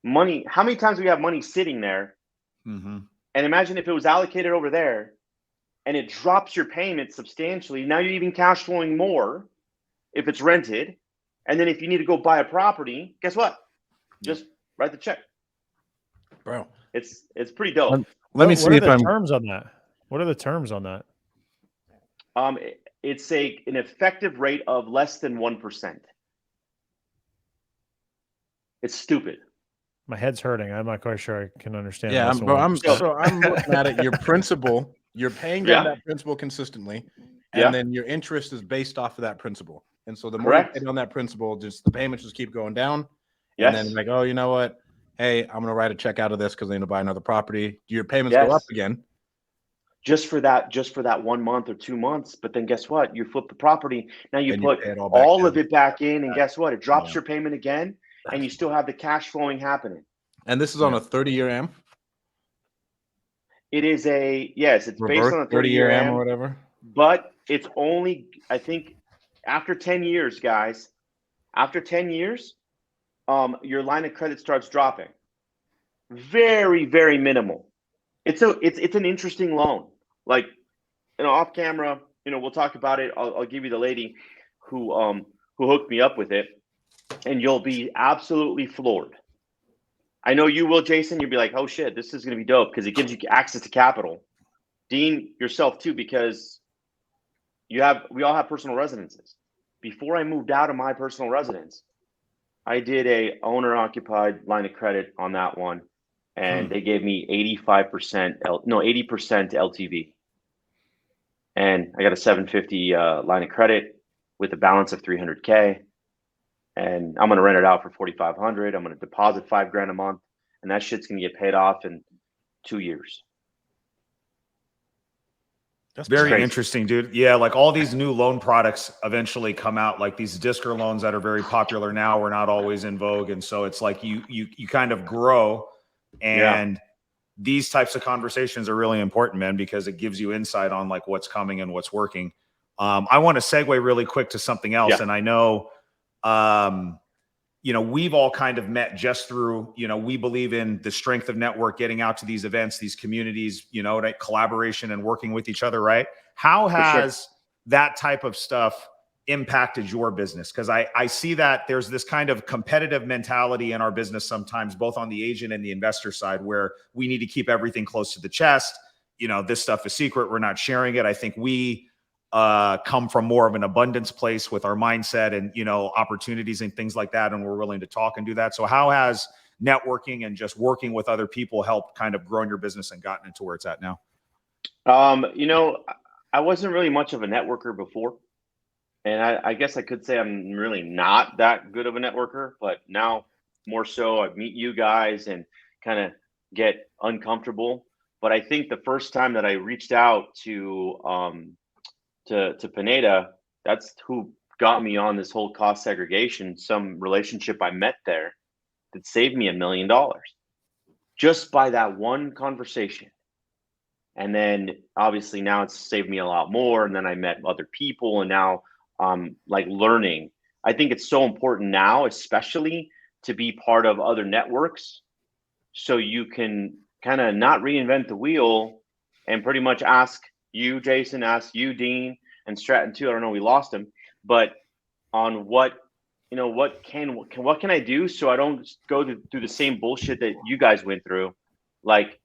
money, how many times do we have money sitting there? Mm-hmm. And imagine if it was allocated over there and it drops your payment substantially. Now you're even cash flowing more if it's rented. And then if you need to go buy a property, guess what? Just write the check. Bro, it's pretty dope. Let me see if I'm terms on that. What are the terms on that? It's an effective rate of less than 1%. It's stupid. My head's hurting. I'm not quite sure I can understand. Yeah, I'm looking at it. Your principal, you're paying down that principal consistently, and then your interest is based off of that principal. And so the more you pay on that principal, just the payments just keep going down. And then like, oh, you know what? Hey, I'm gonna write a check out of this because I need to buy another property. Do your payments go up again? just for that 1 month or 2 months. But then guess what? You flip the property. Now you And put pay it all back all down. of it back in, and guess what? It drops Yeah. your payment again, and you still have the cash flowing happening. And this is on a 30-year AM? It is it's based Reverse on a 30-year 30-year AM AM, or whatever? but it's only, I think, after 10 years, guys, after 10 years, your line of credit starts dropping. Very, very minimal. It's an interesting loan. Like, off camera, we'll talk about it. I'll give you the lady who hooked me up with it, and you'll be absolutely floored. I know you will, Jason. You'll be like, oh shit, this is gonna be dope because it gives you access to capital. Dean, yourself too, because we all have personal residences. Before I moved out of my personal residence, I did a owner-occupied line of credit on that one, and they gave me 80% LTV. And I got a 750 line of credit with a balance of 300K. And I'm going to rent it out for 4,500. I'm going to deposit $5,000 a month, and that shit's going to get paid off in 2 years. That's Very crazy. interesting, dude. Yeah, like all these new loan products eventually come out, like these Disker loans that are very popular now were not always in vogue. And so it's like you kind of grow, and these types of conversations are really important, man, because it gives you insight on like what's coming and what's working. I want to segue really quick to something else. Yeah. And I know we've all kind of met just through, we believe in the strength of network, getting out to these events, these communities, right? Collaboration and working with each other, right? How has that type of stuff impacted your business? Because I see that there's this kind of competitive mentality in our business sometimes, both on the agent and the investor side, where we need to keep everything close to the chest. This stuff is secret. We're not sharing it. I think we come from more of an abundance place with our mindset and, opportunities and things like that. And we're willing to talk and do that. So how has networking and just working with other people helped kind of growing your business and gotten it to where it's at now? I wasn't really much of a networker before. And I guess I could say I'm really not that good of a networker, but now more so. I meet you guys and kind of get uncomfortable. But I think the first time that I reached out to Pineda, that's who got me on this whole cost segregation. Some relationship I met there that saved me $1 million just by that one conversation. And then obviously now it's saved me a lot more. And then I met other people, and now like learning. I think it's so important now, especially to be part of other networks, so you can kind of not reinvent the wheel and pretty much ask you, Jason, ask you, Dean, and Stratton too. I don't know, we lost him, but on what can I do so I don't go through the same bullshit that you guys went through? Like,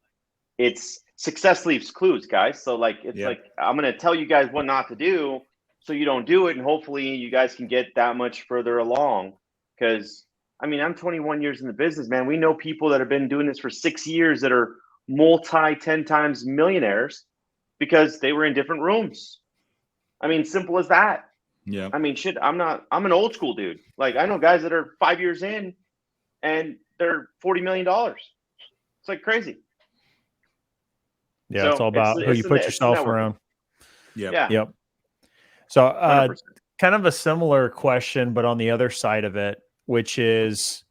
it's success leaves clues, guys. So like, it's like, I'm going to tell you guys what not to do so you don't do it. And hopefully you guys can get that much further along. Cause I mean, I'm 21 years in the business, man. We know people that have been doing this for 6 years that are multi 10 times millionaires because they were in different rooms. I mean, simple as that. Yeah. I mean, shit, I'm an old school dude. Like, I know guys that are 5 years in and they're $40 million. It's like crazy. Yeah, So it's all about who you put yourself around. Yeah. Yep. So 100%. kind of a similar question, but on the other side of it, which is,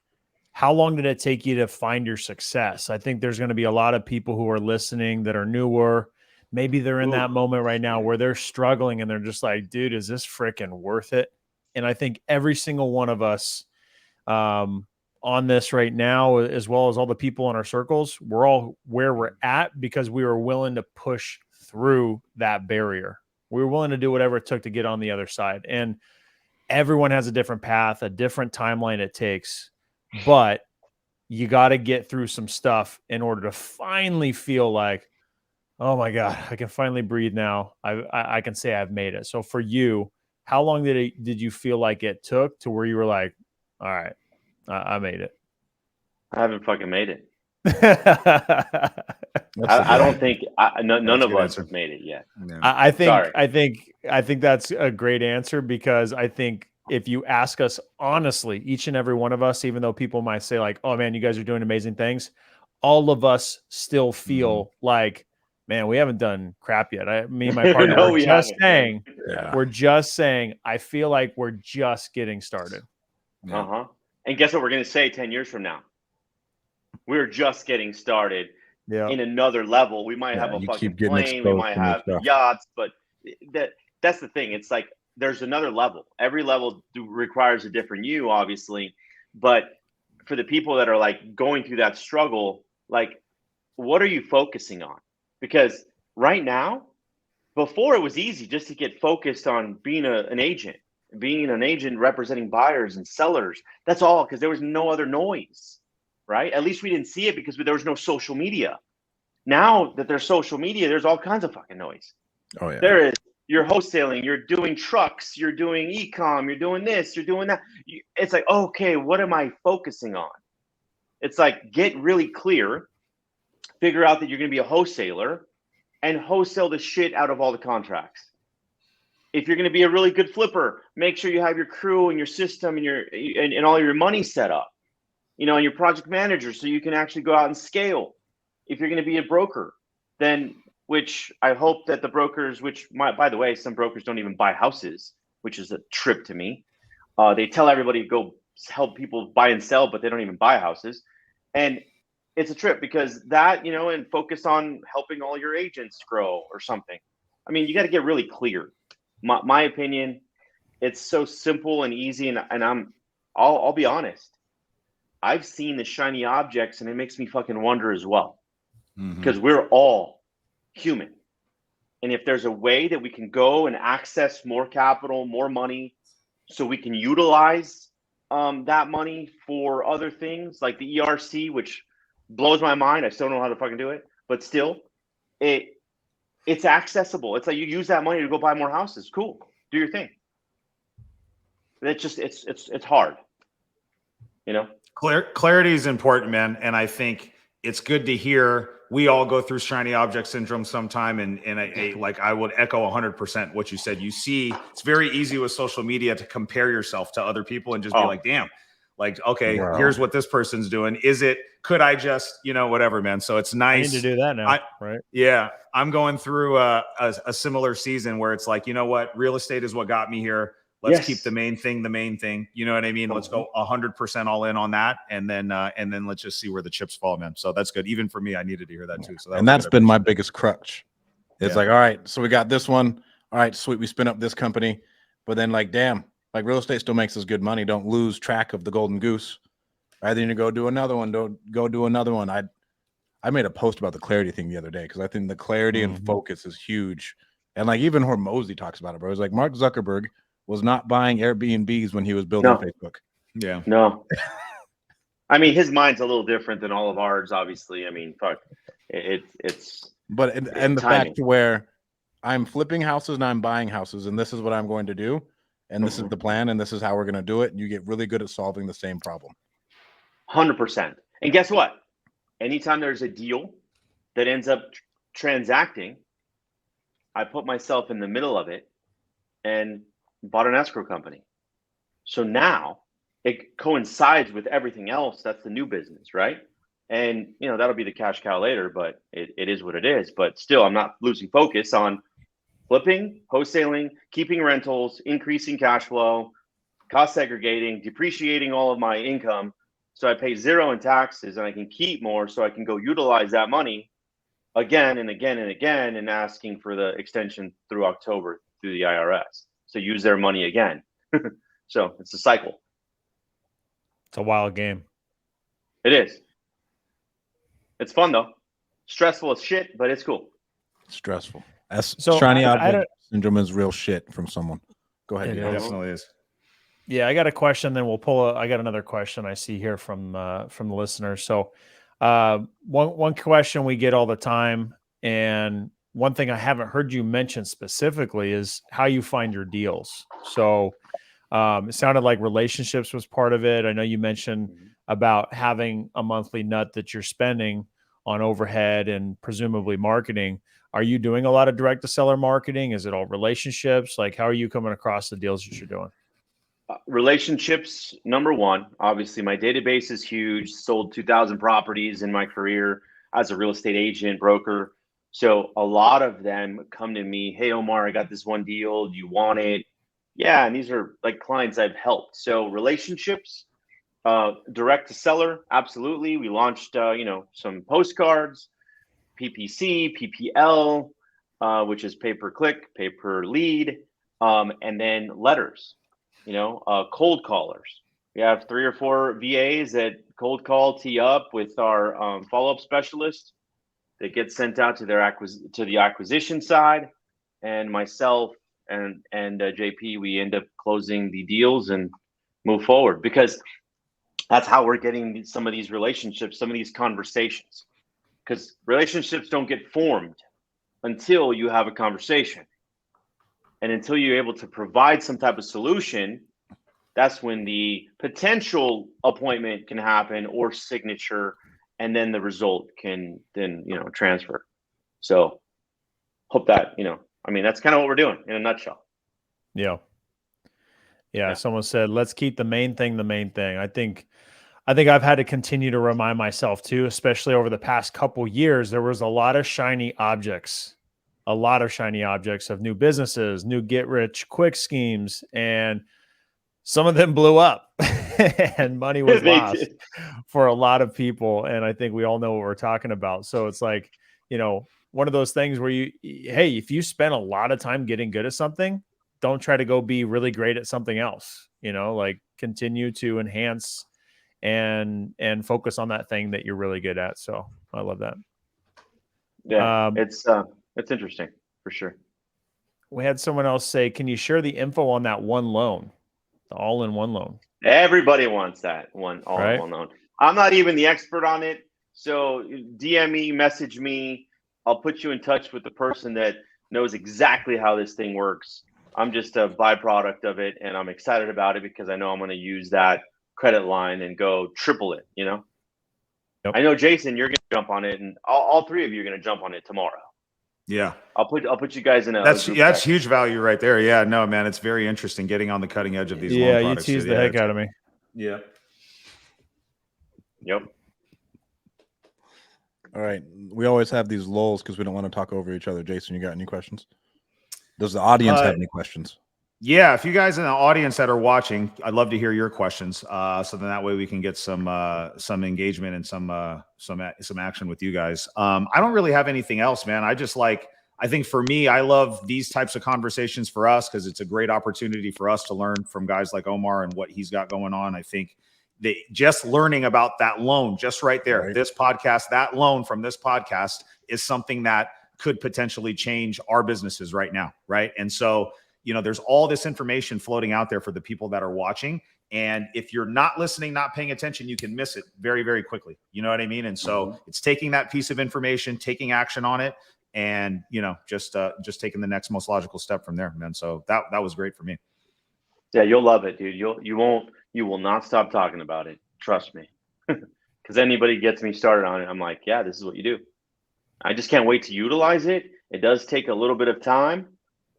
how long did it take you to find your success? I think there's going to be a lot of people who are listening that are newer. Maybe they're in that moment right now where they're struggling and they're just like, dude, is this freaking worth it? And I think every single one of us on this right now, as well as all the people in our circles, we're all where we're at because we were willing to push through that barrier. We were willing to do whatever it took to get on the other side. And everyone has a different path, a different timeline it takes, but you got to get through some stuff in order to finally feel like, oh my God, I can finally breathe now. I can say I've made it. So for you, how long did you feel like it took to where you were like, all right, I made it? I haven't fucking made it. I don't think none of us have made it yet. Yeah. I think that's a great answer, because I think if you ask us honestly, each and every one of us, even though people might say like, oh man, you guys are doing amazing things, all of us still feel like man, we haven't done crap yet. Me and my partner No, were we just haven't. saying, Yeah. we're just saying, I feel like we're just getting started. Yeah. Uh-huh. And guess what we're going to say 10 years from now? We're just getting started Yeah. in another level. We might have a you fucking keep getting plane. We exposed might to new have stuff. yachts, but that's the thing. It's like there's another level. Every level requires a different you, obviously. But for the people that are like going through that struggle, like, what are you focusing on? Because right now, before it was easy just to get focused on being an agent representing buyers and sellers. That's all, because there was no other noise, right? At least we didn't see it because there was no social media. Now that there's social media, there's all kinds of fucking noise. Oh yeah. There is. You're wholesaling, you're doing trucks, you're doing e-com, you're doing this, you're doing that. It's like, okay, what am I focusing on? It's like, get really clear, figure out that you're going to be a wholesaler, and wholesale the shit out of all the contracts. If you're going to be a really good flipper, make sure you have your crew and your system and all your money set up, and your project manager, so you can actually go out and scale. If you're going to be a broker, then, which I hope that the brokers, by the way, some brokers don't even buy houses, which is a trip to me. They tell everybody to go help people buy and sell, but they don't even buy houses. And it's a trip because that, and focus on helping all your agents grow or something. I mean, you got to get really clear. My opinion, it's so simple and easy. And I'll be honest. I've seen the shiny objects and it makes me fucking wonder as well, because we're all human. And if there's a way that we can go and access more capital, more money, so we can utilize that money for other things like the ERC, which blows my mind. I still don't know how to fucking do it, but still, it's accessible. It's like you use that money to go buy more houses. Cool, do your thing. It's just it's hard, Clarity is important, man, and I think it's good to hear. We all go through shiny object syndrome sometime, and I would echo 100% what you said. You see, it's very easy with social media to compare yourself to other people and just be like, damn. Like, okay, Wow. Here's what this person's doing. Could I just, whatever, man. So it's nice. I need to do that now, right? Yeah. I'm going through a similar season where it's like, you know what? Real estate is what got me here. Let's keep the main thing. You know what I mean? Let's go 100% all in on that. And then let's just see where the chips fall, man. So that's good. Even for me, I needed to hear that too. So that's been my biggest crutch. It's Yeah. like, all right, so we got this one. All right, sweet. We spin up this company, but then like, damn, like real estate still makes us good money. Don't lose track of the golden goose. Either you go do another one. Don't go do another one. I made a post about the clarity thing the other day because I think the clarity and focus is huge. And like even Hormozy talks about it, bro. It's like Mark Zuckerberg was not buying Airbnbs when he was building Facebook. Yeah. No. I mean, his mind's a little different than all of ours, obviously. I mean, fuck. It's but and the timing. fact to where I'm flipping houses and I'm buying houses, and this is what I'm going to do, and this is the plan, and this is how we're going to do it. And you get really good at solving the same problem. 100%. And guess what? Anytime there's a deal that ends up transacting, I put myself in the middle of it and bought an escrow company. So now it coincides with everything else. That's the new business, right? And, that'll be the cash cow later, but it is what it is. But still, I'm not losing focus on flipping, wholesaling, keeping rentals, increasing cash flow, cost segregating, depreciating all of my income. So I pay zero in taxes and I can keep more so I can go utilize that money again and again and again, and asking for the extension through October through the IRS. So use their money again. So it's a cycle. It's a wild game. It is. It's fun though. Stressful as shit, but it's cool. Stressful. So shiny I object syndrome is real shit from someone. Go ahead. It It Diego. definitely is. Yeah, I got a question. Then we'll I got another question I see here from the listeners. So, one question we get all the time, and one thing I haven't heard you mention specifically is how you find your deals. So, it sounded like relationships was part of it. I know you mentioned about having a monthly nut that you're spending on overhead and presumably marketing. Are you doing a lot of direct to seller marketing? Is it all relationships? Like, how are you coming across the deals that you're doing? Relationships, number one. Obviously, my database is huge. Sold 2,000 properties in my career as a real estate agent, broker. So a lot of them come to me, hey, Omar, I got this one deal. Do you want it? Yeah. And these are like clients I've helped. So relationships, direct to seller. Absolutely. We launched, some postcards, PPC, PPL, which is pay per click, pay per lead, and then letters, cold callers. We have 3 or 4 VAs that cold call, tee up with our follow-up specialist that gets sent out to the acquisition side, and myself and JP, we end up closing the deals and move forward, because that's how we're getting some of these relationships, some of these conversations, because relationships don't get formed until you have a conversation, and until you're able to provide some type of solution. That's when the potential appointment can happen, or signature, and then the result can then, transfer. So hope that, that's kind of what we're doing in a nutshell. Yeah. Someone said, let's keep the main thing the main thing. I think I've had to continue to remind myself too, especially over the past couple years. There was a lot of shiny objects of new businesses, new get rich quick schemes, and some of them blew up and money was lost for a lot of people. And I think we all know what we're talking about. So it's like, one of those things where if you spend a lot of time getting good at something, don't try to go be really great at something else, like continue to enhance and focus on that thing that you're really good at. So I love that. Yeah. It's interesting for sure. We had someone else say, can you share the info on that one loan? The all-in-one loan. Everybody wants that one all-in-one loan. I'm not even the expert on it, so DM me, message me. I'll put you in touch with the person that knows exactly how this thing works. I'm just a byproduct of it, and I'm excited about it because I know I'm going to use that credit line and go triple it. Yep. I know, Jason, you're going to jump on it, and all 3 of you are going to jump on it tomorrow. Yeah. I'll put you guys in a that's huge value right there. Yeah, no, man, it's very interesting getting on the cutting edge of these loan products. You tease the heck out of me. Yeah. Yep. All right. We always have these lulls because we don't want to talk over each other. Jason, you got any questions? Does the audience have any questions? Yeah, if you guys in the audience that are watching, I'd love to hear your questions. So then that way we can get some engagement and some action with you guys. I don't really have anything else, man. I think for me, I love these types of conversations for us because it's a great opportunity for us to learn from guys like Omar and what he's got going on. I think that just learning about that loan, just right there, this podcast, that loan from this podcast is something that could potentially change our businesses right now, right? And so, there's all this information floating out there for the people that are watching. And if you're not listening, not paying attention, you can miss it very, very quickly. You know what I mean? And so it's taking that piece of information, taking action on it, and, just taking the next most logical step from there, man. So that was great for me. Yeah, you'll love it, dude. You will not stop talking about it. Trust me. Because anybody gets me started on it, I'm like, yeah, this is what you do. I just can't wait to utilize it. It does take a little bit of time.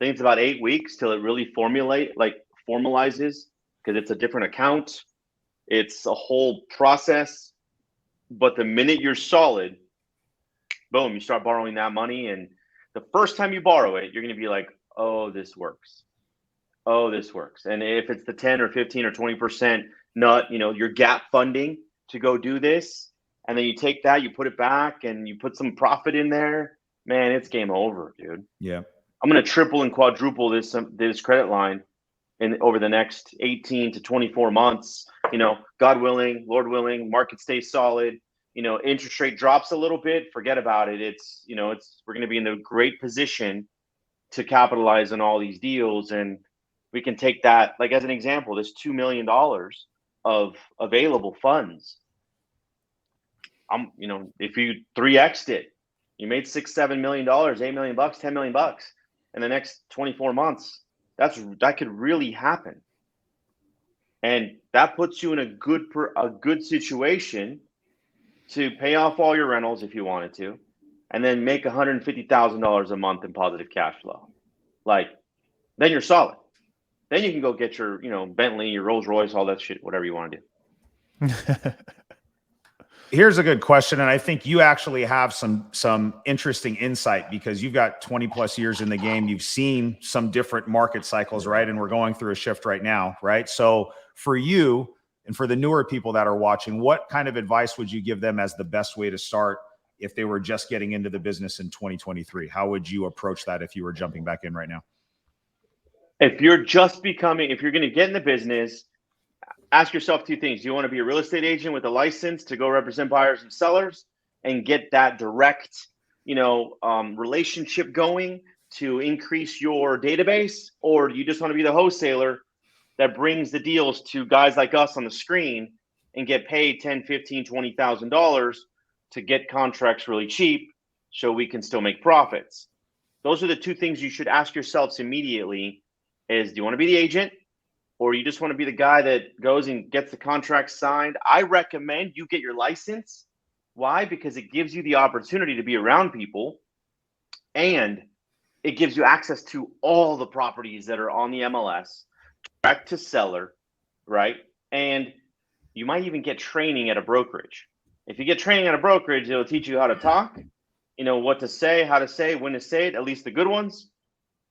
I think it's about 8 weeks till it really formalizes, because it's a different account. It's a whole process. But the minute you're solid, boom, you start borrowing that money. And the first time you borrow it, you're going to be like, oh, this works. Oh, this works. And if it's the 10 or 15 or 20% nut, your gap funding to go do this, and then you take that, you put it back, and you put some profit in there, man, it's game over, dude. Yeah. I'm going to triple and quadruple this credit line over the next 18 to 24 months. God willing, Lord willing, market stays solid. Interest rate drops a little bit. Forget about it. We're going to be in a great position to capitalize on all these deals, and we can take that, like as an example, this $2 million of available funds. If you 3x'd it, you made $6-7 million, $8 million, $10 million in the next 24 months. That could really happen, and that puts you in a good situation to pay off all your rentals if you wanted to, and then make $150,000 a month in positive cash flow. Then you're solid. Then you can go get your, Bentley, your Rolls Royce, all that shit, whatever you want to do. Here's a good question, and I think you actually have some interesting insight because you've got 20 plus years in the game. You've seen some different market cycles, right? And we're going through a shift right now, right? So for you and for the newer people that are watching, what kind of advice would you give them as the best way to start if they were just getting into the business in 2023? How would you approach that if you were jumping back in right now? If you're just becoming, if you're going to get in the business, ask yourself two things. Do you want to be a real estate agent with a license to go represent buyers and sellers and get that direct, relationship going to increase your database? Or do you just want to be the wholesaler that brings the deals to guys like us on the screen and get paid $10, $15, $20,000 to get contracts really cheap so we can still make profits? Those are the two things you should ask yourselves immediately is, do you want to be the agent? Or you just want to be the guy that goes and gets the contract signed? I recommend you get your license. Why? Because it gives you the opportunity to be around people, and it gives you access to all the properties that are on the MLS, direct to seller, right? And you might even get training at a brokerage. If you get training at a brokerage, it'll teach you how to talk, what to say, how to say, when to say it, at least the good ones,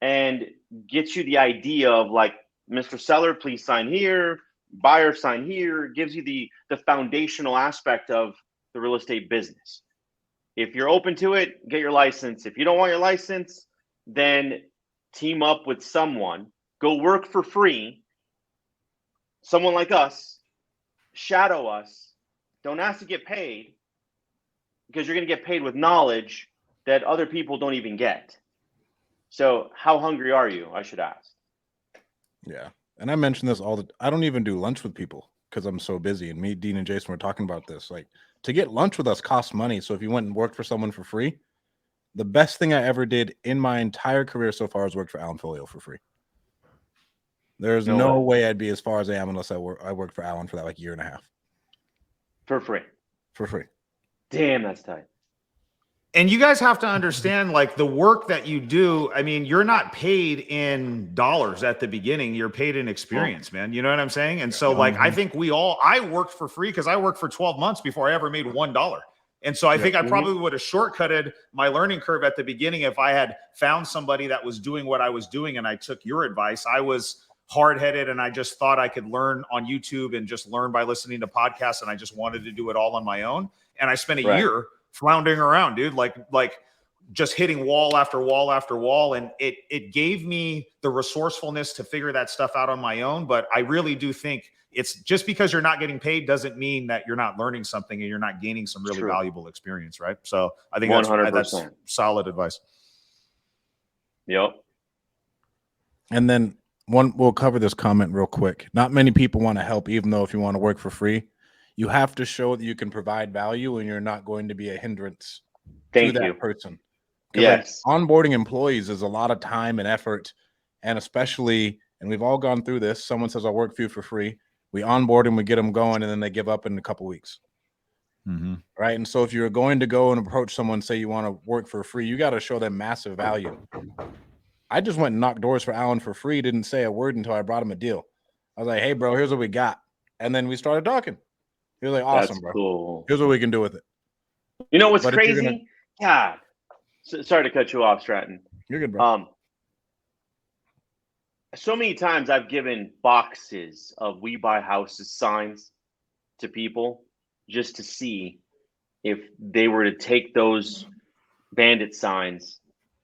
and get you the idea of like, Mr. Seller, please sign here. Buyer, sign here. Gives you the foundational aspect of the real estate business. If you're open to it, get your license. If you don't want your license, then team up with someone. Go work for free. Someone like us. Shadow us. Don't ask to get paid because you're going to get paid with knowledge that other people don't even get. So how hungry are you, I should ask? Yeah. And I mentioned this I don't even do lunch with people because I'm so busy. And me, Dean, and Jason were talking about this. Like, to get lunch with us costs money. So if you went and worked for someone for free, the best thing I ever did in my entire career so far is work for Alan Folio for free. There's no way I'd be as far as I am unless I worked for Alan for that like year and a half. For free. For free. Damn, that's tight. And you guys have to understand, like, the work that you do, I mean, you're not paid in dollars at the beginning. You're paid in experience, man. You know what I'm saying? And so, like, I think I worked for free because I worked for 12 months before I ever made $1. And so I think I probably would have shortcutted my learning curve at the beginning if I had found somebody that was doing what I was doing and I took your advice. I was hard-headed and I just thought I could learn on YouTube and just learn by listening to podcasts, and I just wanted to do it all on my own. And I spent a year floundering around, dude, like just hitting wall after wall after wall. And it gave me the resourcefulness to figure that stuff out on my own. But I really do think it's just because you're not getting paid doesn't mean that you're not learning something and you're not gaining some really valuable experience, right? So I think that's solid advice. Yep. And then we'll cover this comment real quick. Not many people want to help, even though if you want to work for free, you have to show that you can provide value and you're not going to be a hindrance to that person. Yes. Like, onboarding employees is a lot of time and effort. And especially, and we've all gone through this, someone says, I'll work for you for free. We onboard them, we get them going, and then they give up in a couple weeks. Mm-hmm. Right. And so if you're going to go and approach someone, say you want to work for free, you got to show them massive value. I just went and knocked doors for Alan for free. Didn't say a word until I brought him a deal. I was like, hey, bro, here's what we got. And then we started talking. He was like, awesome, That's bro. Cool. Here's what we can do with it. You know what's crazy? God. Sorry to cut you off, Stratton. You're good, bro. So many times I've given boxes of We Buy Houses signs to people just to see if they were to take those bandit signs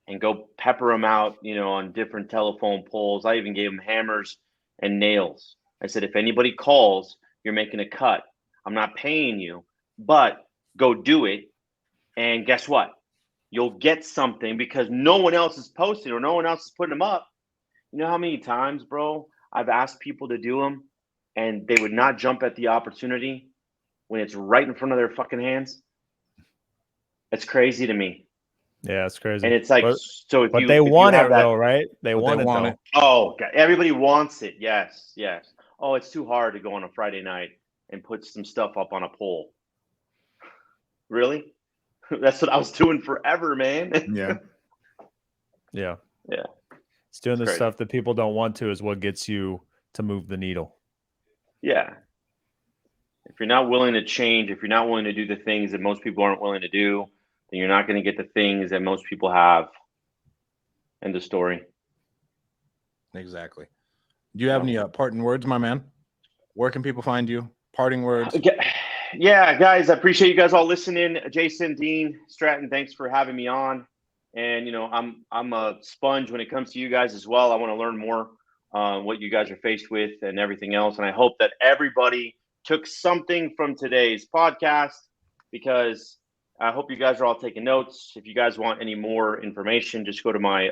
and go pepper them out, on different telephone poles. I even gave them hammers and nails. I said, if anybody calls, you're making a cut. I'm not paying you, but go do it. And guess what? You'll get something because no one else is posting or no one else is putting them up. You know how many times, bro, I've asked people to do them and they would not jump at the opportunity when it's right in front of their fucking hands? It's crazy to me. Yeah, it's crazy. And it's like, but they want it though, right? They want it. Oh, God. Everybody wants it. Yes, yes. Oh, it's too hard to go on a Friday night and put some stuff up on a pole. Really? That's what I was doing forever, man. Yeah. Yeah. Yeah. It's doing the stuff that people don't want to is what gets you to move the needle. Yeah. If you're not willing to change, if you're not willing to do the things that most people aren't willing to do, then you're not going to get the things that most people have. End of story. Exactly. Do you have any parting words, my man? Where can people find you? Parting words. Yeah, guys, I appreciate you guys all listening. Jason, Dean, Stratton, thanks for having me on. And I'm a sponge when it comes to you guys as well. I want to learn more what you guys are faced with and everything else. And I hope that everybody took something from today's podcast, because I hope you guys are all taking notes. If you guys want any more information, just go to my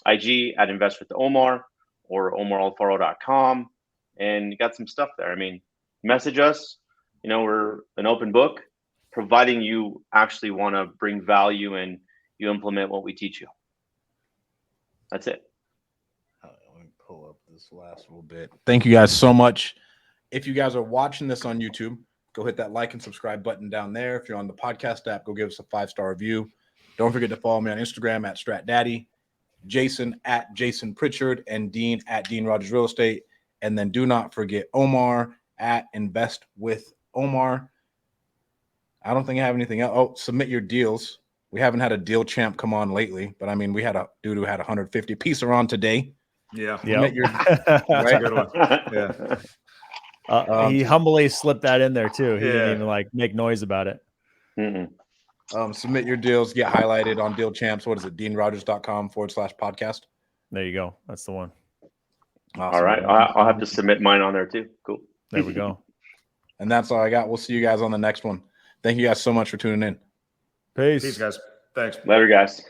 IG at Invest with Omar or omaralfaro.com, and you got some stuff there. I mean, message us. We're an open book, providing you actually want to bring value and you implement what we teach you. That's it. Let me pull up this last little bit. Thank you guys so much. If you guys are watching this on YouTube, go hit that like and subscribe button down there. If you're on the podcast app, go give us a 5-star review. Don't forget to follow me on Instagram at StratDaddy, Jason at Jason Pritchard, and Dean at Dean Rogers Real Estate. And then do not forget Omar at Invest with Omar. I don't think I have anything else. Oh, submit your deals. We haven't had a deal champ come on lately, but I mean, we had a dude who had 150 pieces on today. Yeah. Yeah. That's a good one. Yeah. He humbly slipped that in there too. He Yeah. didn't even make noise about it. Submit your deals, get highlighted on Deal Champs. What is it? DeanRogers.com/podcast. There you go. That's the one. Awesome. All right. I'll have to submit mine on there too. Cool. There we go. And that's all I got. We'll see you guys on the next one. Thank you guys so much for tuning in. Peace. Peace, guys. Thanks. Later, guys.